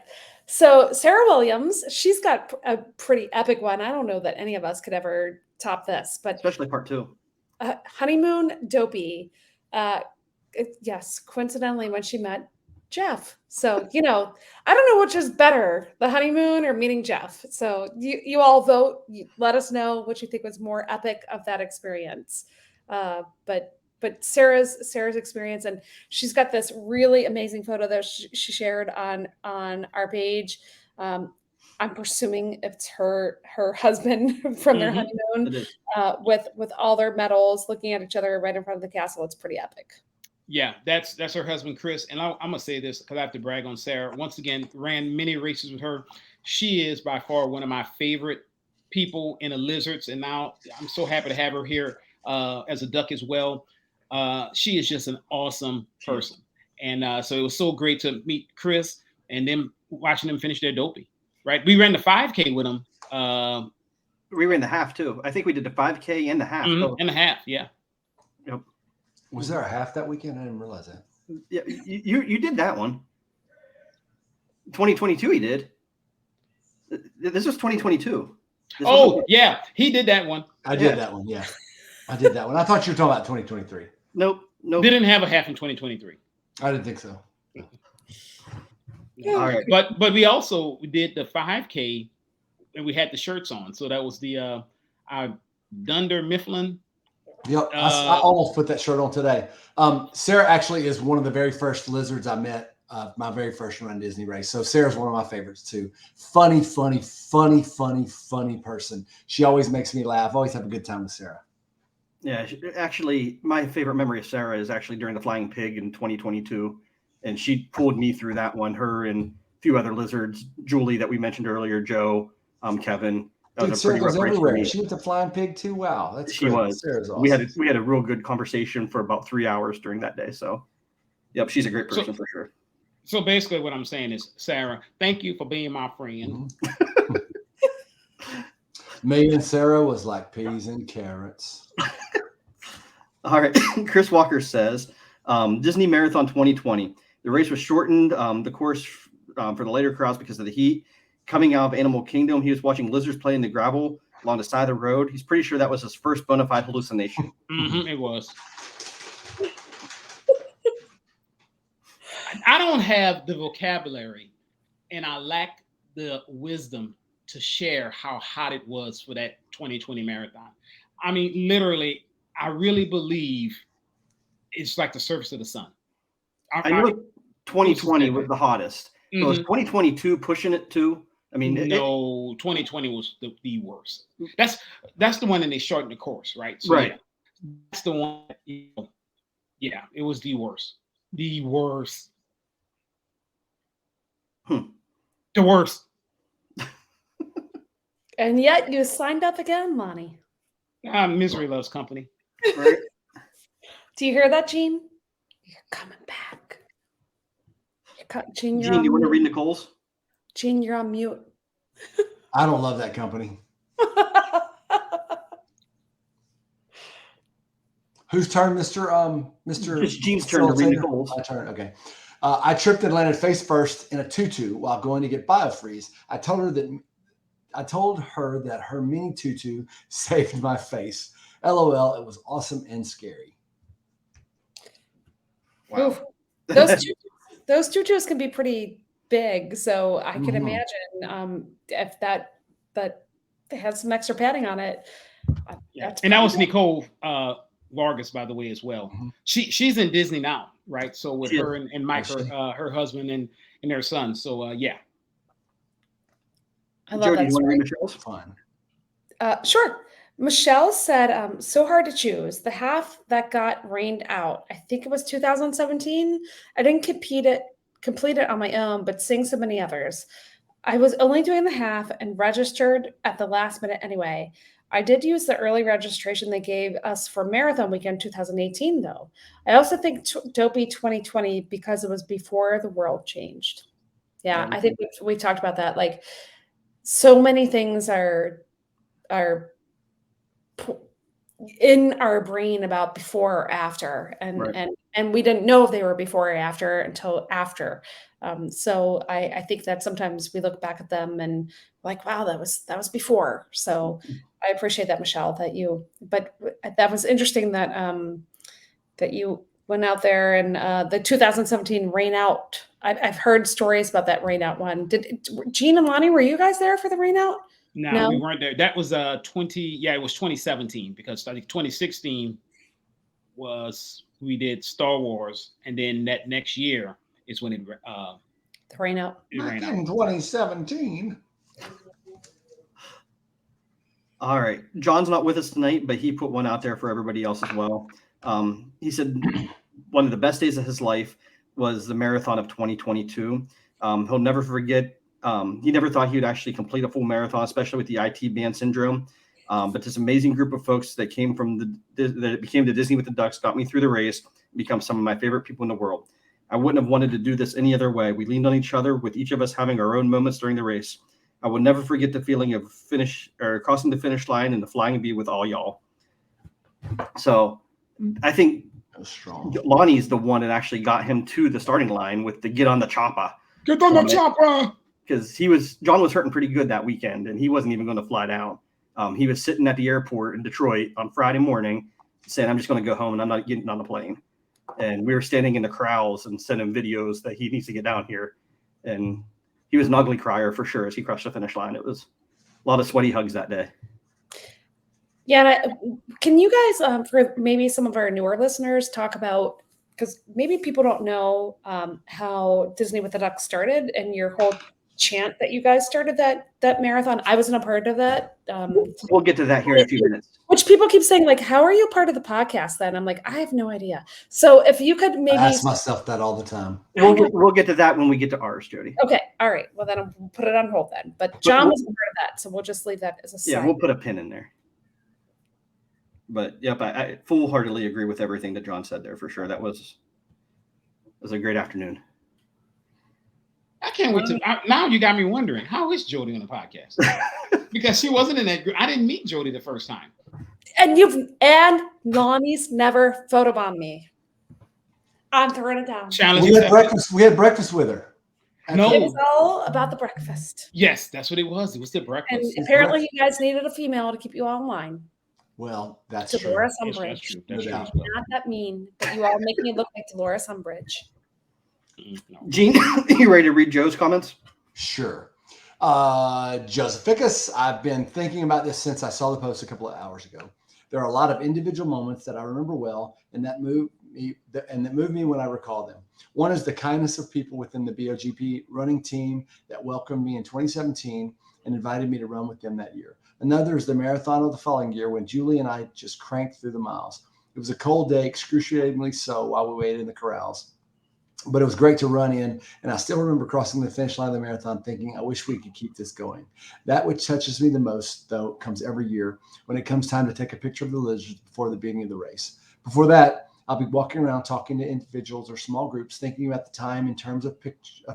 So Sarah Williams, she's got a pretty epic one. I don't know that any of us could ever top this, but especially part 2. Honeymoon dopey. Yes, coincidentally, when she met Jeff. So, I don't know which is better, the honeymoon or meeting Jeff. So you all vote. Let us know what you think was more epic of that experience. But Sarah's experience, and she's got this really amazing photo that she shared on our page. I'm presuming it's her husband from their honeymoon with all their medals, looking at each other right in front of the castle. It's pretty epic. Yeah, that's her husband, Chris. And I'm gonna say this because I have to brag on Sarah. Once again, ran many races with her. She is by far one of my favorite people in the lizards, and now I'm so happy to have her here as a duck as well. She is just an awesome person. And so it was so great to meet Chris and then watching them finish their dopey, right? We ran the 5K with them. We ran the half too. I think we did the 5K and the half. And the half, yeah. Yep. Was there a half that weekend? I didn't realize that. Yeah, you did that one. 2022 he did. This was 2022. Yeah. He did that one. I did that one, yeah. I did that one. I thought you were talking about 2023. Nope. Didn't have a half in 2023. I didn't think so. All right. But we also did the 5K and we had the shirts on. So that was the Dunder Mifflin. Yep. I almost put that shirt on today. Sarah actually is one of the very first lizards I met, my very first runDisney race. So Sarah's one of my favorites too. Funny person. She always makes me laugh. Always have a good time with Sarah. Yeah, actually, my favorite memory of Sarah is actually during the Flying Pig in 2022. And she pulled me through that one, her and a few other lizards, Julie that we mentioned earlier, Joe, Kevin. That was a pretty rough race for me. She went to Flying Pig too. Wow, that's she great. was. Sarah's awesome. We had a real good conversation for about 3 hours during that day. So, yep, she's a great person for sure. So basically, what I'm saying is, Sarah, thank you for being my friend. Mm-hmm. Me and Sarah was like peas and carrots. All right. Chris Walker says, Disney Marathon 2020. The race was shortened, the course for the later crowds because of the heat. Coming out of Animal Kingdom, he was watching lizards play in the gravel along the side of the road. He's pretty sure that was his first bona fide hallucination. It was. I don't have the vocabulary and I lack the wisdom to share how hot it was for that 2020 marathon. I mean, literally, I really believe it's like the surface of the sun. I know 2020 was the hottest. So was 2022 pushing it too? I mean, 2020 was the worst. That's the one that they shortened the course, right? So, right. Yeah, that's the one. Yeah, it was the worst. The worst. The worst. And yet you signed up again, Lonnie. Misery loves company. Right? Do you hear that, Gene? You're coming back. Gene, Gene, do you want to read Nicole's? Gene, you're on mute. I don't love that company. Whose turn, Mr. It's Gene's turn to read Nicole's. My turn. Okay. I tripped and landed face first in a tutu while going to get biofreeze. I told her that her mini tutu saved my face. LOL. It was awesome and scary. Wow. Those tutus can be pretty big, so I can imagine if that has some extra padding on it. Yeah. And that was Nicole Vargas, by the way, as well. Mm-hmm. She's in Disney now, right? So with her and Mike, her husband and their son. So yeah. I love that. You want to read Michelle's? Fun. Sure. Michelle said, so hard to choose. The half that got rained out, I think it was 2017. I didn't complete it on my own, but sang so many others. I was only doing the half and registered at the last minute anyway. I did use the early registration they gave us for Marathon Weekend 2018, though. I also think Dopey 2020 because it was before the world changed. Yeah, I think we've talked about that. Like, so many things are in our brain about before or after, and we didn't know if they were before or after until after. So I think that sometimes we look back at them and like, wow, that was before. So I appreciate that, Michelle, but that was interesting that that you went out there and the 2017 rain out. I've heard stories about that rain out one. Did Gene and Lonnie, were you guys there for the rain out? No, we weren't there. That was it was 2017, because I think 2016 we did Star Wars, and then that next year is when the rain out. Back in 2017. All right. John's not with us tonight, but he put one out there for everybody else as well. He said one of the best days of his life was the marathon of 2022. He'll never forget. He never thought he would actually complete a full marathon, especially with the IT band syndrome. But this amazing group of folks that came from that became the Disney with the Ducks got me through the race, become some of my favorite people in the world. I wouldn't have wanted to do this any other way. We leaned on each other, with each of us having our own moments during the race. I will never forget the feeling of crossing the finish line and the flying bee with all y'all. So I think Lonnie's the one that actually got him to the starting line with the get on the chopper. Get on the chopper. Because John was hurting pretty good that weekend, and he wasn't even going to fly down. He was sitting at the airport in Detroit on Friday morning saying, I'm just going to go home and I'm not getting on the plane. And we were standing in the corrals and sending videos that he needs to get down here. And he was an ugly crier for sure as he crossed the finish line. It was a lot of sweaty hugs that day. Yeah. Can you guys, for maybe some of our newer listeners, talk about, because maybe people don't know how Disney with the Ducks started and your whole chant that you guys started that marathon. I wasn't a part of that. We'll get to that here in a few minutes. Which people keep saying, like, how are you part of the podcast then? I'm like, I have no idea. So if you could maybe I ask myself that all the time. We'll get to that when we get to ours, Jody. Okay. All right. Well, then I'll put it on hold then. But John wasn't part of that, so we'll just leave that as a side. Yeah, we'll put a pin in there. But yep, I full-heartedly agree with everything that John said there for sure. It was a great afternoon. I can't wait to now. You got me wondering, how is Jody on the podcast? Because she wasn't in that group. I didn't meet Jody the first time. And Lonnie's never photobombed me. I'm throwing it down. We had breakfast with her. No, it was all about the breakfast. Yes, that's what it was. It was the breakfast. And apparently, you guys needed a female to keep you all in line. Well, that's true. Dolores Umbridge. That's true. Not that mean, but you all make me look like Dolores Umbridge. No. Gene, you ready to read Joe's comments? Sure. Josephicus, I've been thinking about this since I saw the post a couple of hours ago. There are a lot of individual moments that I remember well, and that moved me when I recall them. One is the kindness of people within the BOGP running team that welcomed me in 2017 and invited me to run with them that year. Another is the marathon of the following year when Julie and I just cranked through the miles. It was a cold day, excruciatingly so, while we waited in the corrals. But it was great to run in. And I still remember crossing the finish line of the marathon thinking, I wish we could keep this going. That which touches me the most, though, comes every year when it comes time to take a picture of the lizards before the beginning of the race. Before that, I'll be walking around talking to individuals or small groups, thinking about the time in terms of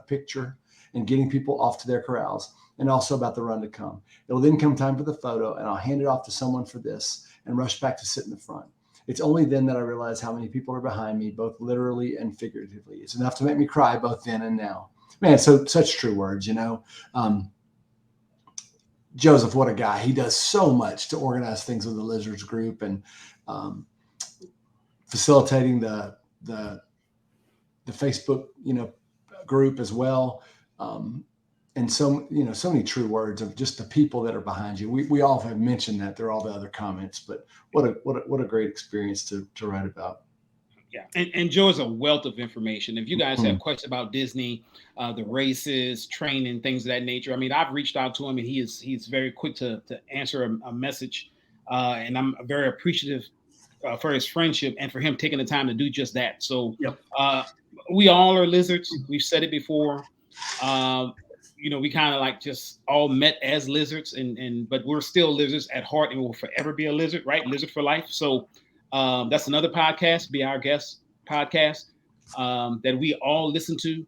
picture and getting people off to their corrals, and also about the run to come. It will then come time for the photo, and I'll hand it off to someone for this and rush back to sit in the front. It's only then that I realize how many people are behind me, both literally and figuratively. It's enough to make me cry both then and now. Man, so such true words, you know. Joseph, what a guy. He does so much to organize things with the Lizards group and facilitating the Facebook, group as well. And so many true words of just the people that are behind you. We all have mentioned that. There are all the other comments, but what a great experience to write about. Yeah, and Joe is a wealth of information. If you guys have questions about Disney, the races, training, things of that nature, I mean, I've reached out to him, and he's very quick to answer a message, and I'm very appreciative for his friendship and for him taking the time to do just that. So, we all are lizards. We've said it before. We kind of like just all met as lizards, but we're still lizards at heart, and we'll forever be a lizard, right? Lizard for life. So that's another podcast, Be Our Guest podcast, that we all listen to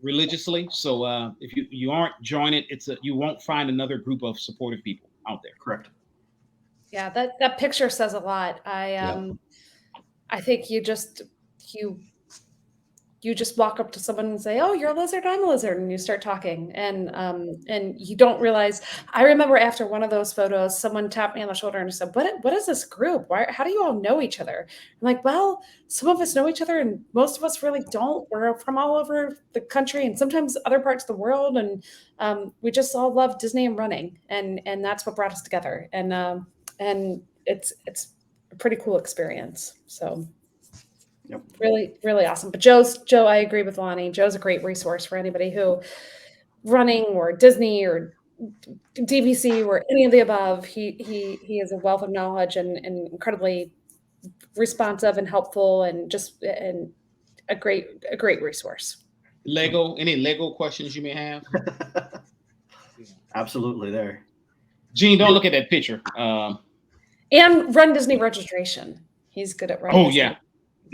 religiously. So if you aren't joining it, you won't find another group of supportive people out there. Correct. Yeah, that picture says a lot. I think you just walk up to someone and say, "Oh, you're a lizard, I'm a lizard," and you start talking. And you don't realize. I remember after one of those photos, someone tapped me on the shoulder and said, "What is this group? How do you all know each other?" I'm like, "Well, some of us know each other, and most of us really don't. We're from all over the country and sometimes other parts of the world, and we just all love Disney and running, and that's what brought us together. And it's a pretty cool experience." So. Yep. Really, really awesome. But Joe, I agree with Lonnie. Joe's a great resource for anybody who running or Disney or DVC or any of the above. He is a wealth of knowledge and incredibly responsive and helpful and a great resource. Any Lego questions you may have? Absolutely there. Gene, don't look at that picture. And runDisney registration. He's good at running. Oh, yeah.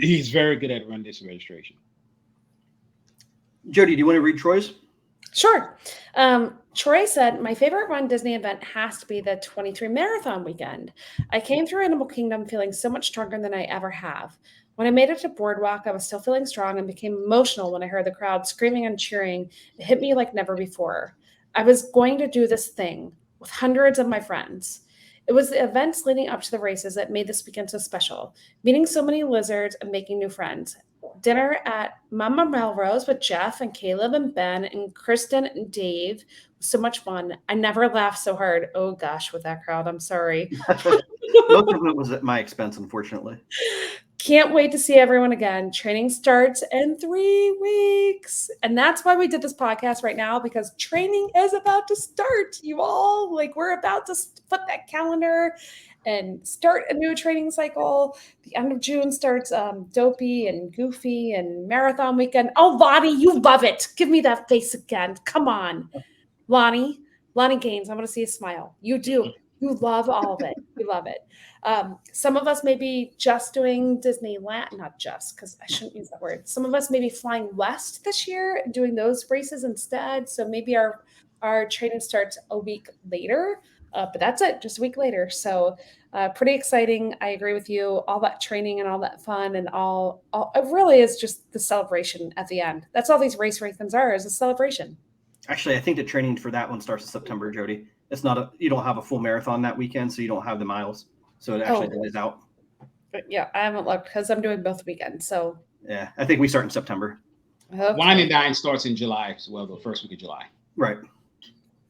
He's very good at runDisney registration. Jody, do you want to read Troy's? Sure. Troy said, "My favorite runDisney event has to be the 23 marathon weekend. I came through Animal Kingdom feeling so much stronger than I ever have. When I made it to Boardwalk, I was still feeling strong and became emotional when I heard the crowd screaming and cheering. It hit me like never before. I was going to do this thing with hundreds of my friends. It was the events leading up to the races that made this weekend so special. Meeting so many lizards and making new friends. Dinner at Mama Melrose with Jeff and Caleb and Ben and Kristen and Dave was so much fun. I never laughed so hard. Oh gosh, with that crowd, I'm sorry. Most of it was at my expense, unfortunately. Can't wait to see everyone again. Training starts in 3 weeks. And that's why we did this podcast right now, because training is about to start. You all, we're about to put that calendar and start a new training cycle. The end of June starts Dopey and Goofy and Marathon Weekend. Oh, Lonnie, you love it. Give me that face again. Come on. Lonnie Gaines, I want to see a smile. You do. You love all of it. You love it. Some of us may be just doing Disneyland, not just, because I shouldn't use that word. Some of us may be flying west this year and doing those races instead. So maybe our training starts a week later, but that's it, just a week later. So pretty exciting. I agree with you. All that training and all that fun and all it really is just the celebration at the end. That's all these race weekends are, is a celebration. Actually, I think the training for that one starts in September, Jody. It's not you don't have a full marathon that weekend, so you don't have the miles. So it actually delays out. But yeah, I haven't looked because I'm doing both weekends. So yeah, I think we start in September. Okay. Wine and Dine starts in July as well, the first week of July. Right.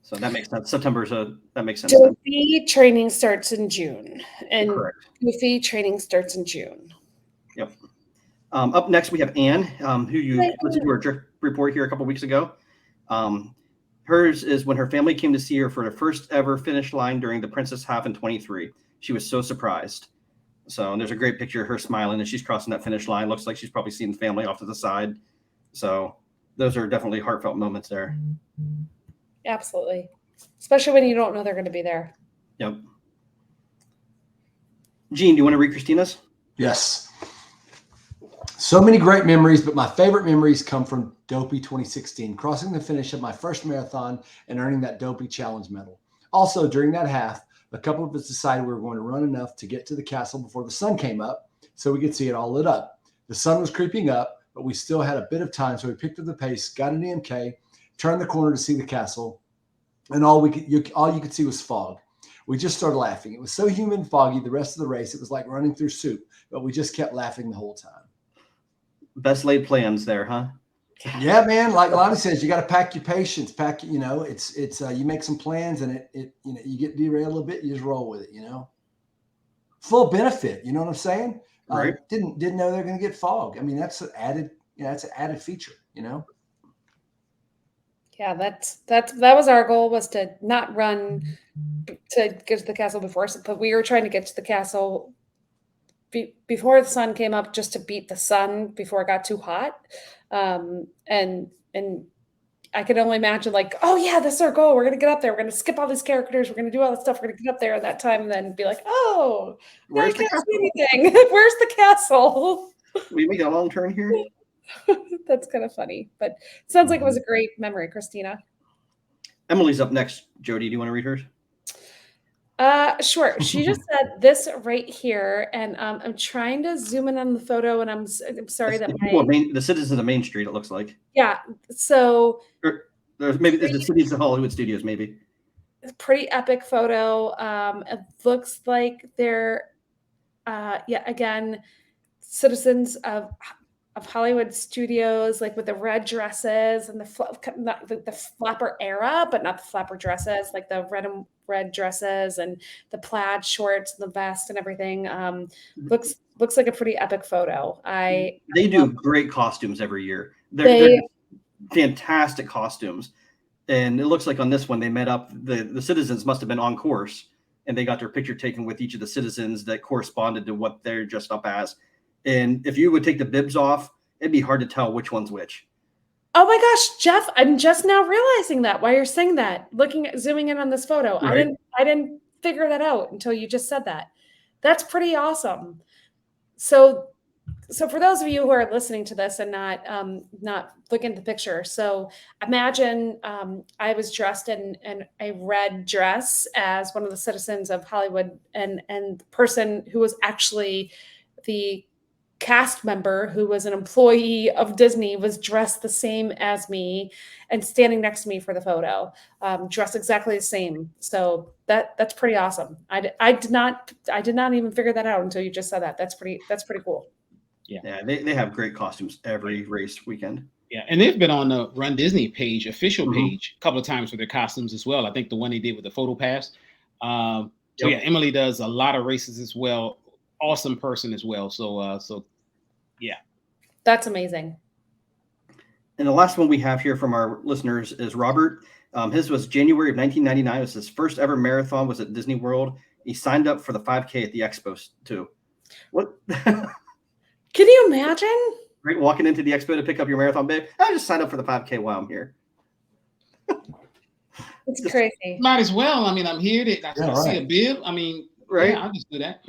So that makes sense. That makes sense. Dopey training starts in June, and Goofy training starts in June. Yep. Up next, we have Anne, who you listened to her report here a couple weeks ago. Hers is when her family came to see her for the first ever finish line during the Princess Half in 23. She was so surprised. So, and there's a great picture of her smiling as she's crossing that finish line. Looks like she's probably seen the family off to the side. So those are definitely heartfelt moments there. Absolutely. Especially when you don't know they're going to be there. Yep. Gene, do you want to read Christina's? Yes. So many great memories, but my favorite memories come from Dopey 2016, crossing the finish of my first marathon and earning that Dopey Challenge medal. Also, during that half, a couple of us decided we were going to run enough to get to the castle before the sun came up so we could see it all lit up. The sun was creeping up, but we still had a bit of time, so we picked up the pace, got an EMK, turned the corner to see the castle, and all you could see was fog. We just started laughing. It was so humid and foggy the rest of the race, it was like running through soup, but we just kept laughing the whole time. Best laid plans there, huh? Yeah, man. Like Lonnie says, you got to pack your patience. Pack, it's you make some plans and it you get derailed a little bit, you just roll with it. Full benefit. You know what I'm saying? Right. Didn't know they're going to get fog. I mean, that's an added, that's an added feature. Yeah, that was our goal, was to not run to get to the castle before, but we were trying to get to the castle before the sun came up, just to beat the sun before it got too hot. And I could only imagine, like, oh yeah, this is our goal. We're gonna get up there. We're gonna skip all these characters. We're gonna do all this stuff. We're gonna get up there at that time, and then be like, oh, Where's I can't see anything. Where's the castle? We make a long turn here. That's kind of funny, but it sounds like it was a great memory, Christina. Emily's up next. Jody, do you want to read hers? Sure. She just said this right here, and I'm trying to zoom in on the photo, and I'm sorry that the citizens of Main Street. It looks like. Yeah. So there's the cities of Hollywood Studios, maybe. It's a pretty epic photo. It looks like they're, again, citizens of Hollywood Studios, like with the red dresses and the flapper era, but not the flapper dresses, like the red dresses and the plaid shorts and the vest and everything. Looks like a pretty epic photo. They do great costumes every year. They're fantastic costumes. And it looks like on this one, they met up, the citizens must have been on course, and they got their picture taken with each of the citizens that corresponded to what they're dressed up as. And if you would take the bibs off, it'd be hard to tell which one's which. Oh my gosh, Jeff, I'm just now realizing that while you're saying that, zooming in on this photo. Right. I didn't figure that out until you just said that. That's pretty awesome. So for those of you who are listening to this and not looking at the picture, so imagine I was dressed in a red dress as one of the citizens of Hollywood, and the person who was actually the cast member, who was an employee of Disney, was dressed the same as me and standing next to me for the photo, dressed exactly the same. So that's pretty awesome. I did not even figure that out until you just said that. That's pretty cool. Yeah, they have great costumes every race weekend. Yeah, and they've been on the Run Disney page, official page, a couple of times for their costumes as well. I think the one they did with the photo pass. So yeah, Emily does a lot of races as well. Awesome person as well. So yeah, that's amazing. And the last one we have here from our listeners is Robert. His was January of 1999. It was his first ever marathon. Was at Disney World. He signed up for the 5K at the Expo too. What? Can you imagine? Right, walking into the Expo to pick up your marathon bib. I just signed up for the 5K while I'm here. It's crazy. Might as well. I mean, I'm here to see a bib. I mean, right? Yeah, I'll just do that.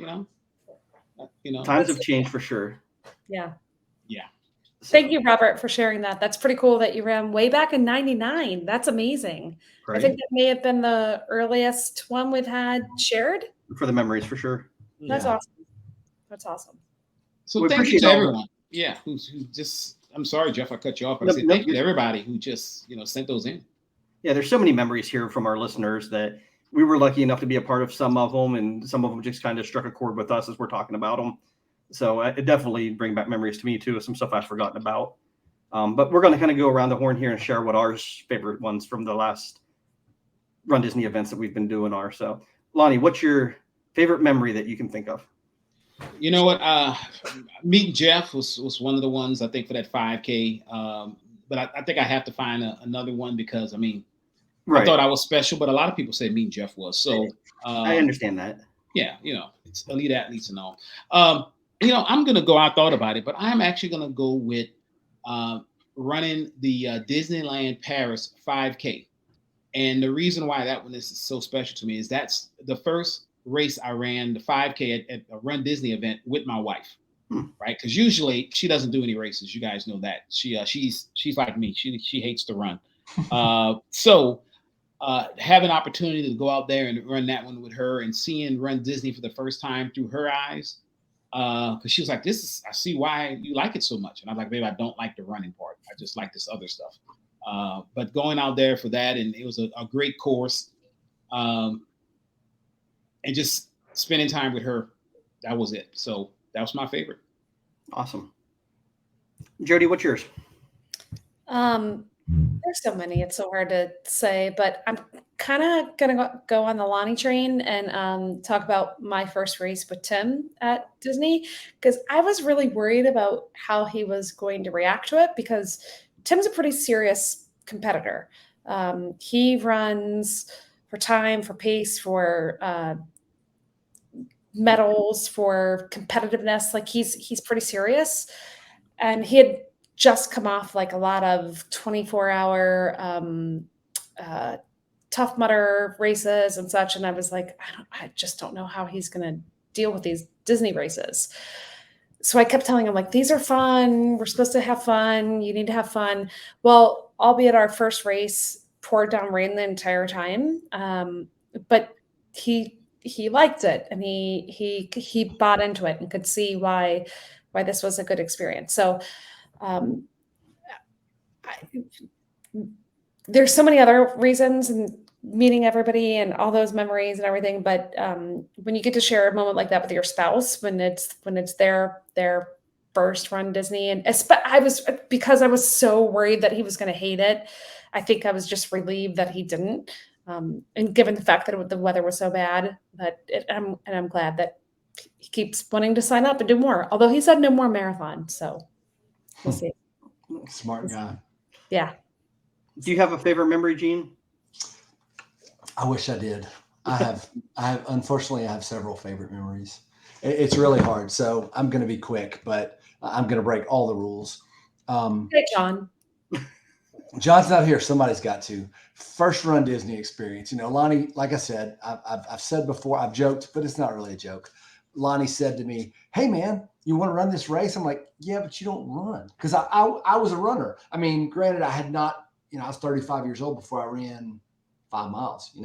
Times have changed for sure. Yeah. Yeah. So, thank you, Robert, for sharing that. That's pretty cool that you ran way back in '99. That's amazing. Right. I think that may have been the earliest one we've had shared. For the memories, for sure. That's awesome. That's awesome. So thank you to everyone. Yeah, who just, I'm sorry, Jeff, I cut you off. But I said thank you to everybody who just, sent those in. Yeah, there's so many memories here from our listeners that we were lucky enough to be a part of some of them, and some of them just kind of struck a chord with us as we're talking about them. So it definitely bring back memories to me too, of some stuff I've forgotten about. But we're going to kind of go around the horn here and share what our favorite ones from the last Run Disney events that we've been doing are. So Lonnie, what's your favorite memory that you can think of? You know what? Meeting Jeff was one of the ones, I think, for that 5K. But I think I have to find another one because, I mean, I thought I was special, but a lot of people say meeting Jeff was. So I understand that. Yeah, it's elite athletes and all. I'm going to go, I thought about it, but I'm actually going to go with running the Disneyland Paris 5K. And the reason why that one is so special to me is that's the first race I ran, the 5K at a Run Disney event with my wife, right? Because usually she doesn't do any races. You guys know that. She's like me. She hates to run. So have an opportunity to go out there and run that one with her and seeing Run Disney for the first time through her eyes. Because she was like, I see why you like it so much. And I'm like, babe, I don't like the running part. I just like this other stuff. But going out there for that, and it was a great course. And just spending time with her, that was it. So that was my favorite. Awesome. Jody, what's yours? There's so many. It's so hard to say, but I'm kind of gonna go on the Lonnie train and talk about my first race with Tim at Disney, because I was really worried about how he was going to react to it, because Tim's a pretty serious competitor. He runs for time, for pace, for medals, for competitiveness. Like he's pretty serious, and he had just come off like a lot of 24-hour Tough Mudder races and such, and I was like, I just don't know how he's going to deal with these Disney races. So I kept telling him, like, these are fun. We're supposed to have fun. You need to have fun. Well, albeit our first race poured down rain the entire time, but he liked it, and he bought into it and could see why this was a good experience. So there's so many other reasons, and meeting everybody and all those memories and everything. But when you get to share a moment like that with your spouse, when it's their first Run Disney, and because I was so worried that he was going to hate it, I think I was just relieved that he didn't. And given the fact that the weather was so bad, I'm glad that he keeps wanting to sign up and do more. Although he said no more marathon, so we'll see. Smart guy. Yeah. Do you have a favorite memory, Gene? I wish I did. I have unfortunately, I have several favorite memories. It's really hard. So I'm going to be quick, but I'm going to break all the rules. Hey, John. John's not here. Somebody's got to. First Run Disney experience. You know, Lonnie, like I said, I've said before, I've joked, but it's not really a joke. Lonnie said to me, "Hey man, you want to run this race?" I'm like, "Yeah, but you don't run." Because I was a runner. I mean, granted, I had not, I was 35 years old before I ran 5 miles,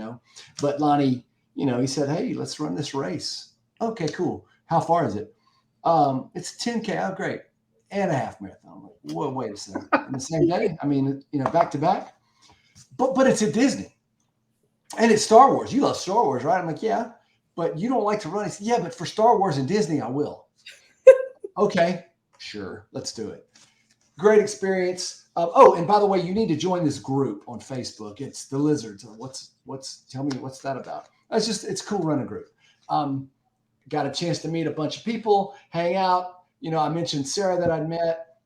But Lonnie, he said, "Hey, let's run this race." Okay, cool. How far is it? It's 10K. Oh, great. And a half marathon. I'm like, whoa, wait a second. In the same day? I mean, back to back. But it's at Disney. And it's Star Wars. You love Star Wars, right? I'm like, yeah. But you don't like to run. He said, yeah, but for Star Wars and Disney, I will. Okay, sure. Let's do it. Great experience. And by the way, you need to join this group on Facebook. It's the Lizards. Tell me what's that about? It's cool running group. Got a chance to meet a bunch of people, hang out. I mentioned Sarah that I'd met.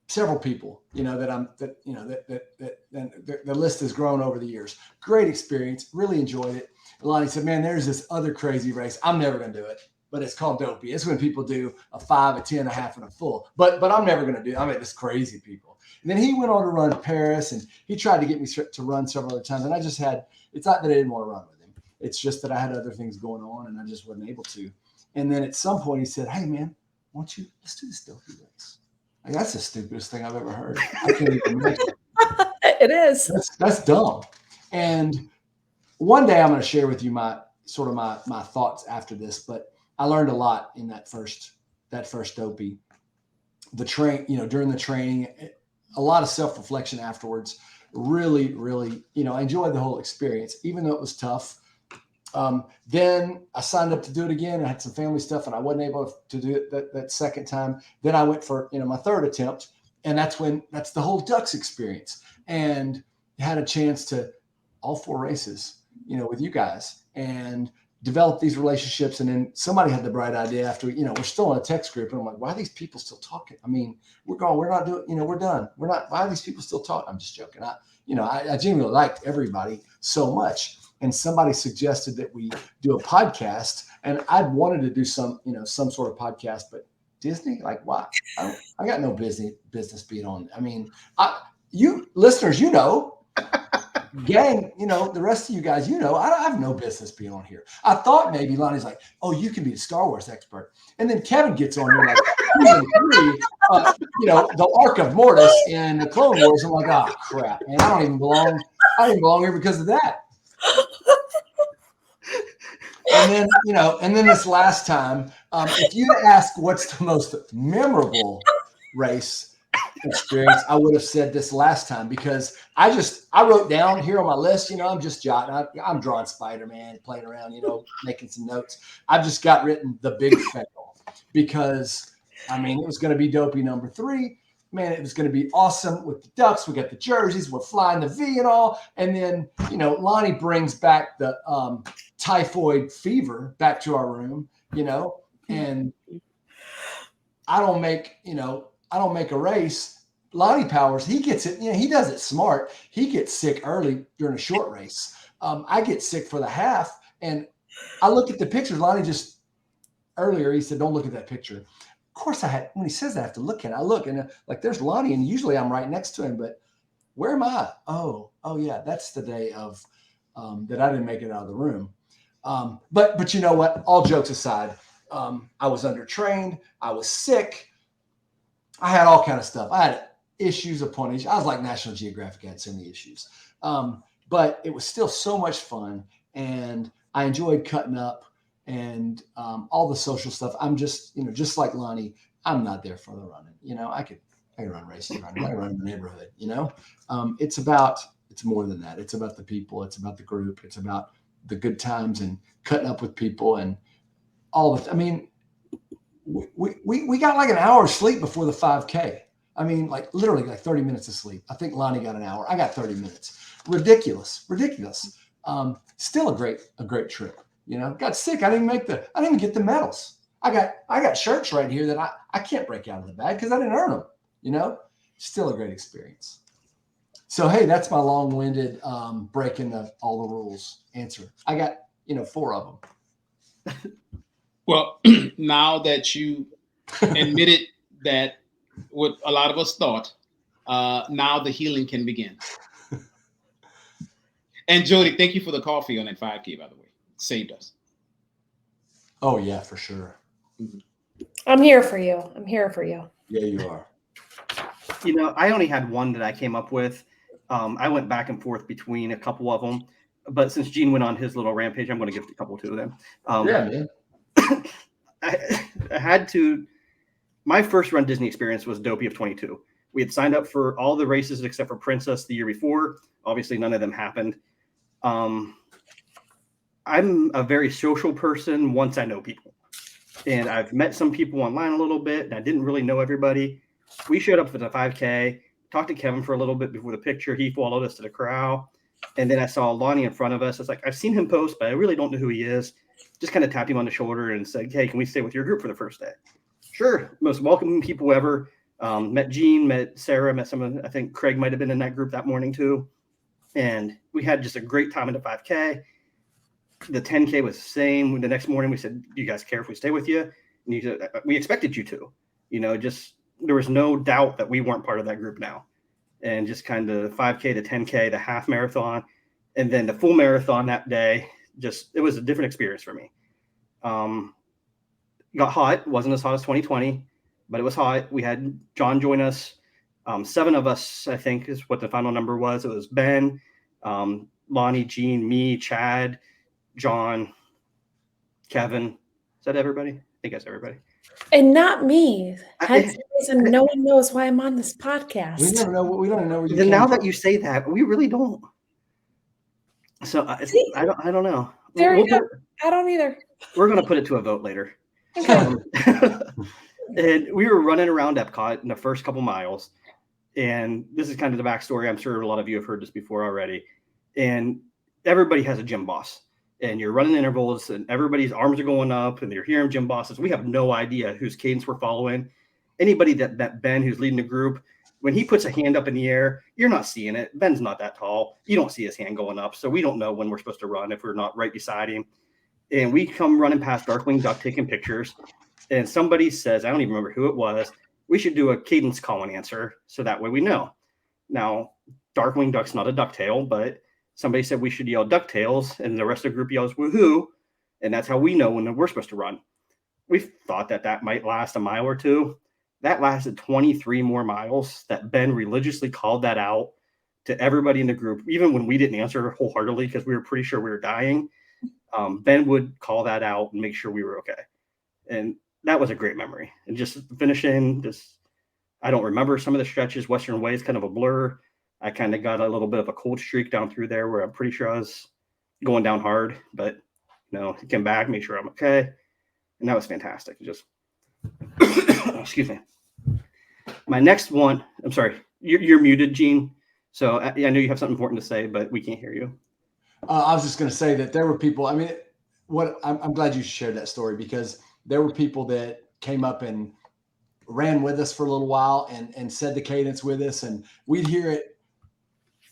Several people, the list has grown over the years. Great experience. Really enjoyed it. Lonnie said, man, there's this other crazy race. I'm never going to do it, but it's called Dopey. It's when people do a 5, a 10, a half, and a full, but I'm never going to do it. I mean, this crazy people. And then he went on to run Paris, and he tried to get me to run several other times. And it's not that I didn't want to run with him. It's just that I had other things going on and I just wasn't able to. And then at some point he said, hey man, let's do this Dopey race. Like, that's the stupidest thing I've ever heard. I can't even imagine. It is. That's dumb. And one day I'm going to share with you my thoughts after this, but I learned a lot in that first Dopey. The during the training, a lot of self-reflection afterwards. Really, really, I enjoyed the whole experience, even though it was tough. Then I signed up to do it again. I had some family stuff and I wasn't able to do it that second time. Then I went for, my third attempt, and that's the whole Ducks experience, and had a chance to all 4 races, with you guys, and develop these relationships. And then somebody had the bright idea after, we're still in a text group, and I'm like, why are these people still talking? I mean, we're not doing, we're done. Why are these people still talking? I'm just joking. I genuinely liked everybody so much. And somebody suggested that we do a podcast, and I'd wanted to do some sort of podcast, but Disney? Like, why? I got no business being on. I mean, you listeners, you know, gang, you know, the rest of you guys, you know, I have no business being on here. I thought maybe Lonnie's like, oh, you can be the Star Wars expert. And then Kevin gets on here like, season 3, you know, the Arc of Mortis in the Clone Wars. I'm like, oh, crap, man, I don't even belong here because of that. And then, you know, this last time, if you ask what's the most memorable race experience, I would have said this last time, because I wrote down here on my list, you know, I'm just jotting, I'm drawing Spider-Man, playing around, you know, making some notes. I've just got written the big fail, because I mean, it was going to be dopey number 3. Man, it was going to be awesome with the Ducks. We got the jerseys, we're flying the V and all. And then, you know, Lonnie brings back the typhoid fever back to our room, you know, and I don't make a race. Lonnie Powers, he gets it, you know, he does it smart. He gets sick early during a short race. I get sick for the half, and I look at the pictures. Lonnie just earlier, he said, don't look at that picture. Of course, when he says I have to look at it, I look, and like there's Lonnie, and usually I'm right next to him, but where am I? Oh yeah, that's the day of that I didn't make it out of the room. But you know what? All jokes aside, I was undertrained. I was sick. I had all kind of stuff. I had issues upon issues. I was like National Geographic. I had so many issues. But it was still so much fun, and I enjoyed cutting up and all the social stuff. I'm just, you know, just like Lonnie, I'm not there for the running. You know, I could run races, I run in the neighborhood, you know. It's more than that. It's about the people. It's about the group. It's about the good times and cutting up with people and all the, I mean, we got like an hour of sleep before the 5K. I mean, like literally like 30 minutes of sleep. I think Lonnie got an hour. I got 30 minutes. Ridiculous. Still a great trip. You know, got sick. I didn't even get the medals. I got shirts right here that I can't break out of the bag because I didn't earn them. You know, still a great experience. So, hey, that's my long-winded breaking of all the rules answer. I got, 4 of them. Well, now that you admitted that what a lot of us thought, now the healing can begin. And Jody, thank you for the coffee on that 5K, by the way. It saved us. Oh, yeah, for sure. I'm here for you. Yeah, you are. I only had one that I came up with. I went back and forth between a couple of them. But since Gene went on his little rampage, I'm going to give a couple to them. Yeah, man. I had to. My first runDisney experience was Dopey of 22. We had signed up for all the races except for Princess the year before. Obviously, none of them happened. I'm a very social person once I know people. And I've met some people online a little bit, and I didn't really know everybody. We showed up for the 5K, talked to Kevin for a little bit before the picture. He followed us to the corral. And then I saw Lonnie in front of us. I was like, I've seen him post, but I really don't know who he is. Just kind of tapped him on the shoulder and said, hey, can we stay with your group for the first day? Sure. Most welcoming people ever. Met Gene, met Sarah, met some of, I think Craig might have been in that group that morning too. And we had just a great time in the 5K. The 10K was the same. The next morning we said, do you guys care if we stay with you? And he said, we expected you to. Just there was no doubt that we weren't part of that group now. And just kind of 5K to 10K, the half marathon, and then the full marathon that day. It was a different experience for me. Got hot. Wasn't as hot as 2020, but it was hot. We had John join us. 7 of us, I think, is what the final number was. It was Ben, Lonnie, Gene, me, Chad, John, Kevin. Is that everybody? I think that's everybody. And not me. Hence the reason no one knows why I'm on this podcast. We don't know where you Now that you say that, we really don't. So I don't know. There you go. I don't either. We're going to put it to a vote later. Okay. And we were running around Epcot in the first couple miles. And this is kind of the backstory. I'm sure a lot of you have heard this before already. And everybody has a gym boss. And you're running intervals and everybody's arms are going up and you're hearing gym bosses. We have no idea whose cadence we're following. Anybody that Ben, who's leading the group, when he puts a hand up in the air, you're not seeing it. Ben's not that tall. You don't see his hand going up. So we don't know when we're supposed to run if we're not right beside him. And we come running past Darkwing Duck taking pictures. and somebody says, I don't even remember who it was, we should do a cadence call and answer so that way we know. Now, Darkwing Duck's not a ducktail, but somebody said we should yell DuckTales, and the rest of the group yells woohoo, and that's how we know when we're supposed to run. We thought that might last a mile or two. That lasted 23 more miles. That Ben religiously called that out to everybody in the group, even when we didn't answer wholeheartedly because we were pretty sure we were dying. Ben would call that out and make sure we were okay. And that was a great memory. And just finishing, I don't remember some of the stretches. Western Way is kind of a blur. I kind of got a little bit of a cold streak down through there where I'm pretty sure I was going down hard, but he came back, made sure I'm okay. And that was fantastic. Just, excuse me. My next one, I'm sorry, you're muted, Gene. So I know you have something important to say, but we can't hear you. I was just going to say that there were people, I mean, I'm glad you shared that story because there were people that came up and ran with us for a little while and said the cadence with us, and we'd hear it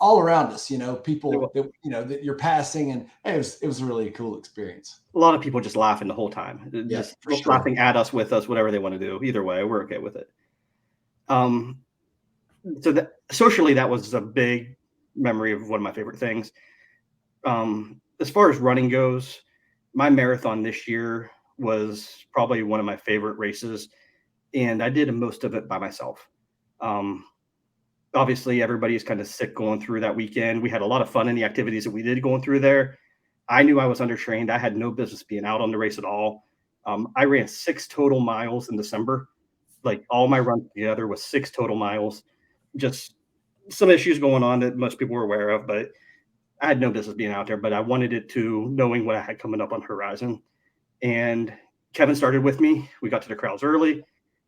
all around us, people that, that you're passing, and it was a really cool experience. A lot of people just laughing the whole time, just laughing at us, with us, whatever they want to do. Either way, we're okay with it. So that socially, that was a big memory of one of my favorite things. As far as running goes, my marathon this year was probably one of my favorite races, and I did most of it by myself. Obviously, everybody's kind of sick going through that weekend. We had a lot of fun in the activities that we did going through there. I knew I was undertrained. I had no business being out on the race at all. I ran 6 total miles in December. Like all my runs together was 6 total miles. Just some issues going on that most people were aware of, but I had no business being out there. But I wanted it to, knowing what I had coming up on the horizon. And Kevin started with me. We got to the crowds early.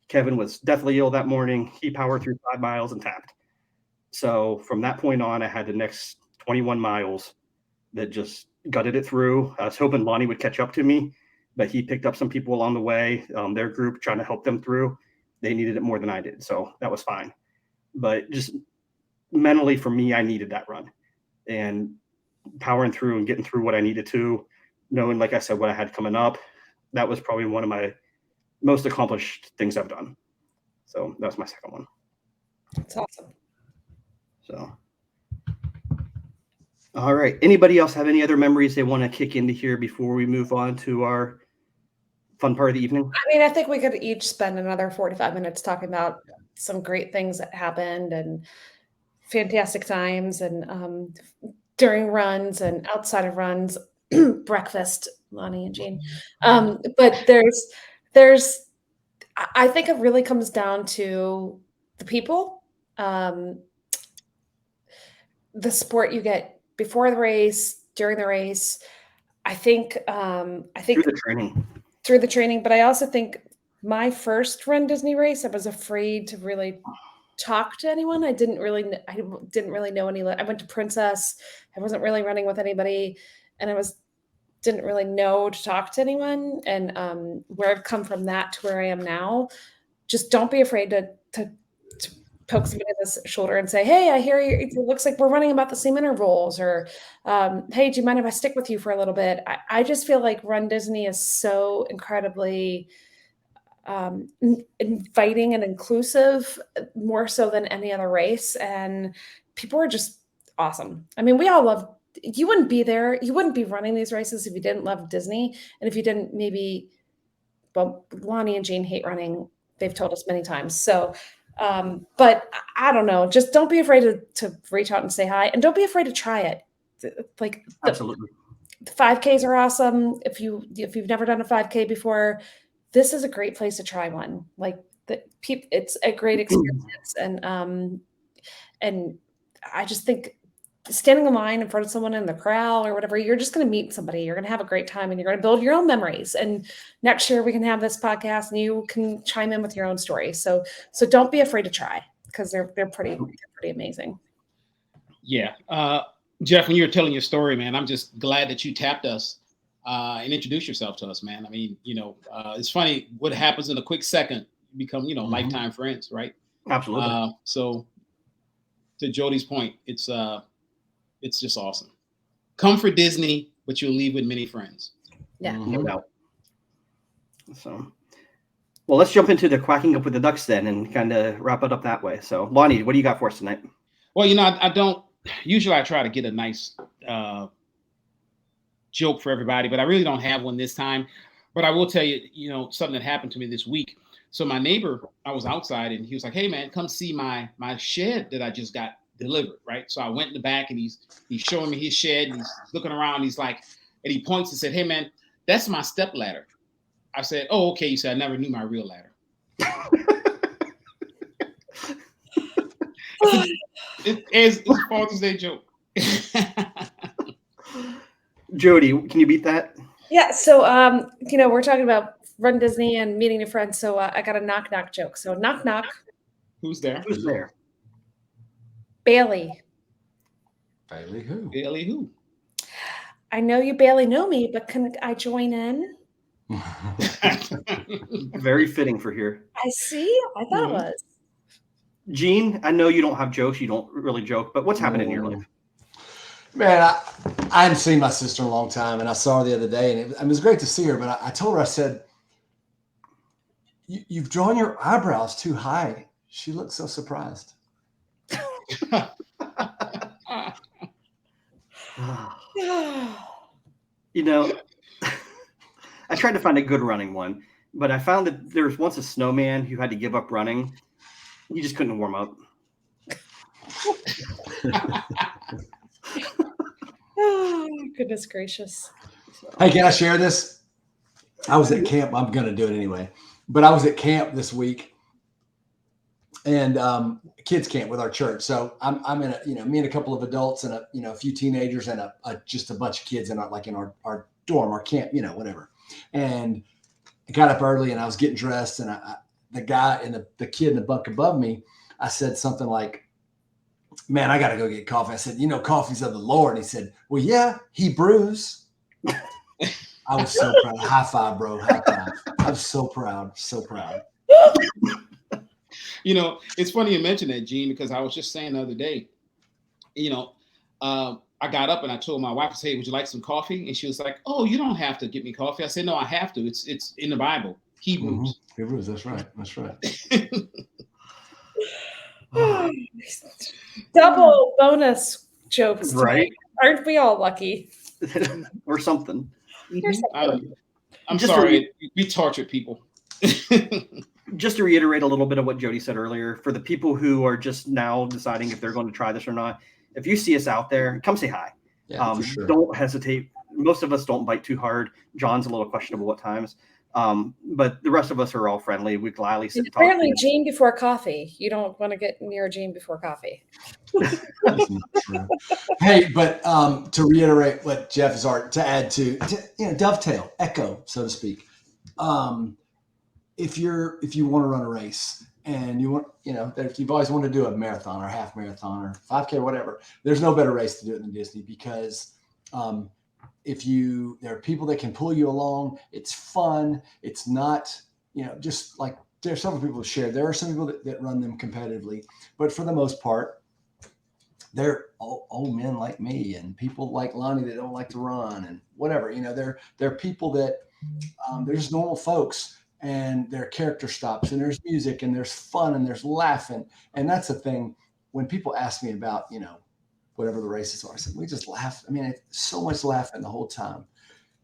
Kevin was deathly ill that morning. He powered through 5 miles and tapped. So from that point on, I had the next 21 miles that just gutted it through. I was hoping Lonnie would catch up to me, but he picked up some people along the way, their group, trying to help them through. They needed it more than I did, so that was fine. But just mentally for me, I needed that run. And powering through and getting through what I needed to, knowing, like I said, what I had coming up, that was probably one of my most accomplished things I've done. So that was my second one. That's awesome. So, all right. Anybody else have any other memories they want to kick into here before we move on to our fun part of the evening? I mean, I think we could each spend another 45 minutes talking about some great things that happened and fantastic times and during runs and outside of runs, breakfast, Lonnie and Jean. But I think it really comes down to the people, the support you get before the race, during the race. I think Through the training. But I also think my first runDisney race, I was afraid to really talk to anyone. I didn't really know any. I went to Princess. I wasn't really running with anybody, and didn't really know to talk to anyone. And where I've come from that to where I am now, just don't be afraid to poke somebody in the shoulder and say, hey, I hear you. It looks like we're running about the same intervals, or hey, do you mind if I stick with you for a little bit? I just feel like runDisney is so incredibly inviting and inclusive, more so than any other race. And people are just awesome. I mean, we all love, you wouldn't be there. You wouldn't be running these races if you didn't love Disney. And if you didn't, well, Lonnie and Jean hate running. They've told us many times. So, but I don't know, just don't be afraid to reach out and say hi, and don't be afraid to try it. Like Absolutely. The 5Ks are awesome. If you've never done a 5K before, this is a great place to try one. Like it's a great experience. And I just think standing in line in front of someone in the corral or whatever, you're just going to meet somebody. You're going to have a great time, and you're going to build your own memories. And next year we can have this podcast and you can chime in with your own story. So don't be afraid to try, because they're pretty amazing. Yeah. Jeff, when you were telling your story, man, I'm just glad that you tapped us and introduced yourself to us, man. I mean, it's funny what happens in a quick second. You become, lifetime friends, right? Absolutely. So to Jody's point, it's just awesome. Come for Disney, but you'll leave with many friends. Yeah. No doubt. So, Well, let's jump into the quacking up with the ducks then and kind of wrap it up that way. So, Lonnie, what do you got for us tonight? Well, I don't usually I try to get a nice joke for everybody, but I really don't have one this time. But I will tell you, something that happened to me this week. So my neighbor, I was outside and he was like, "Hey man, come see my shed that I just got delivered." Right. So I went in the back and he's showing me his shed and he's looking around. He's like, and he points and said, "Hey man, that's my step ladder." I said, "Oh, okay." He said, "I never knew my real ladder." It's Father's Day joke. Jody, can you beat that? Yeah. So, we're talking about Run Disney and meeting new friends. So I got a knock knock joke. So knock knock. Who's there? Who's there? Bailey. Bailey who? Bailey who? I know you barely know me, but can I join in? Very fitting for here. I see. I thought it was. Gene, I know you don't have jokes. You don't really joke, but what's happening in your life? Man, I hadn't seen my sister in a long time, and I saw her the other day, and it was great to see her. But I told her, I said, "You've drawn your eyebrows too high." She looked so surprised. I tried to find a good running one, but I found that there was once a snowman who had to give up running. He just couldn't warm up. Oh, goodness gracious. Hey, can I share this? I was at camp. I'm going to do it anyway. But I was at camp this week, and kids camp with our church. So I'm in me and a couple of adults and a few teenagers and just a bunch of kids in our dorm, our camp, whatever. And I got up early and I was getting dressed, and the guy and the kid in the bunk above me, I said something like, "Man, I got to go get coffee." I said, "Coffee's of the Lord." And he said, "Well, yeah, he brews." I was so proud. High five, bro. High five. I was so proud. So proud. It's funny you mentioned that, Gene, because I was just saying the other day, I got up and I told my wife, "Hey, would you like some coffee?" And she was like, "Oh, you don't have to get me coffee." I said, "No, I have to. It's in the Bible. Hebrews." Mm-hmm. Hebrews. That's right. That's right. Double bonus jokes, right? Aren't we all lucky? Or something. I'm sorry, we tortured people. Just to reiterate a little bit of what Jody said earlier, for the people who are just now deciding if they're going to try this or not, if you see us out there, come say hi. Yeah, for sure. Don't hesitate. Most of us don't bite too hard. John's a little questionable at times. But the rest of us are all friendly. We gladly sit and talk. Apparently, Gene before coffee. You don't want to get near Gene before coffee. Hey, but to reiterate what Jeff is to add to dovetail, echo, so to speak. If you want to run a race and you want, if you've always wanted to do a marathon or a half marathon or 5K or whatever, there's no better race to do it than Disney, because there are people that can pull you along. It's fun. It's not, just like there's several people who share. There are some people that run them competitively, but for the most part, they're old men like me and people like Lonnie that don't like to run and whatever. They're people that they're just normal folks, and their character stops, and there's music and there's fun and there's laughing. And that's the thing when people ask me about, whatever the races are, I said, we just laugh. I mean, it's so much laughing the whole time.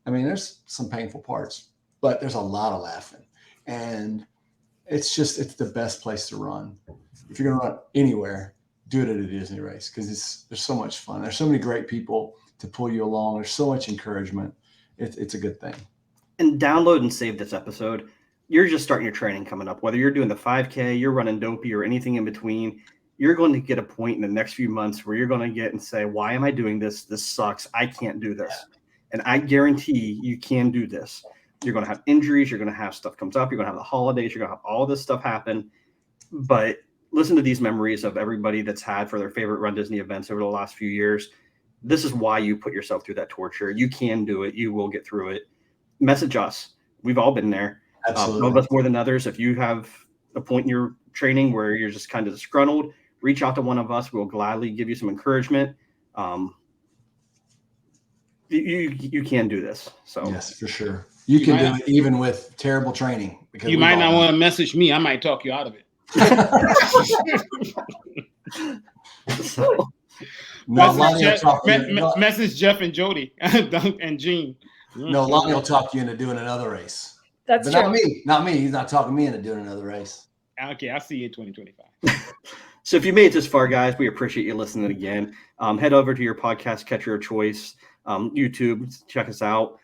I mean, there's some painful parts, but there's a lot of laughing, and it's the best place to run. If you're going to run anywhere, do it at a Disney race, because there's so much fun. There's so many great people to pull you along. There's so much encouragement. It's a good thing. And download and save this episode. You're just starting your training coming up. Whether you're doing the 5K, you're running dopey, or anything in between, you're going to get a point in the next few months where you're going to get and say, "Why am I doing this? This sucks. I can't do this." And I guarantee you can do this. You're going to have injuries. You're going to have stuff comes up. You're going to have the holidays. You're going to have all this stuff happen. But listen to these memories of everybody that's had for their favorite Run Disney events over the last few years. This is why you put yourself through that torture. You can do it. You will get through it. Message us. We've all been there. Absolutely. Some of us more than others. If you have a point in your training where you're just kind of disgruntled, reach out to one of us. We'll gladly give you some encouragement. you can do this. So yes, for sure. You can do it even with terrible training. Because you might not want to message me. I might talk you out of it. So, message Jeff and Jody and Gene. No, Lonnie will talk you into doing another race. That's but true. Not me. He's not talking me into doing another race. Okay, I'll see you in 2025. So if you made it this far, guys, we appreciate you listening again. Head over to your podcast catcher of choice, YouTube, check us out.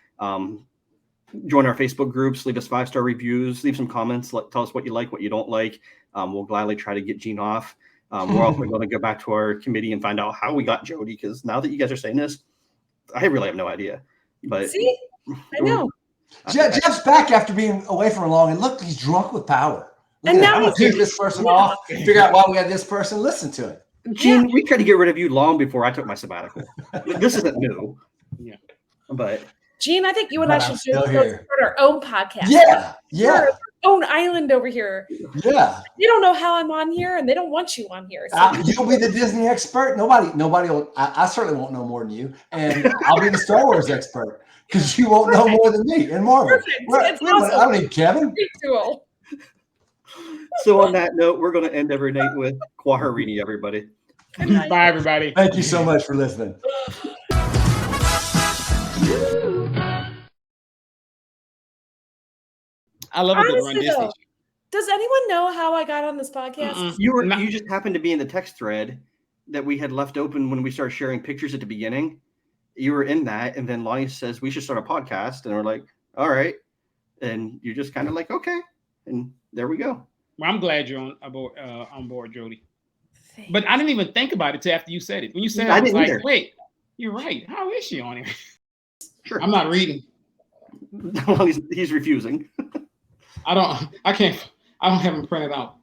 Join our Facebook groups, leave us 5-star reviews, leave some comments, tell us what you like, what you don't like. We'll gladly try to get Gene off. We're also going to go back to our committee and find out how we got Jody, because now that you guys are saying this, I really have no idea. But see, I know. Jeff's back after being away for long, and look, he's drunk with power. And now I'm going to take this person off, figure out why we had this person, listen to it. Gene, we tried to get rid of you long before I took my sabbatical. This isn't new. Yeah. But Gene, I think you and I should start our own podcast. Yeah. Our own island over here. Yeah. You don't know how I'm on here, and they don't want you on here. So. You'll be the Disney expert. Nobody will. I certainly won't know more than you, and I'll be the Star Wars expert because you won't know more than me and Marvel. It's awesome. I don't need Kevin. Cool. So on that note, we're going to end every night with Kwaherini, everybody. Bye, everybody. Thank you so much for listening. I love a good runDisney. Does anyone know how I got on this podcast? You just happened to be in the text thread that we had left open when we started sharing pictures at the beginning. You were in that, and then Lonnie says we should start a podcast, and we're like, all right. And you're just kind of like, okay, and there we go. Well, I'm glad you're on board, Jody. But I didn't even think about it till after you said it. When you said it, I was like, either. Wait, you're right. How is she on here? Sure. I'm not reading. He's refusing. I don't have them printed out.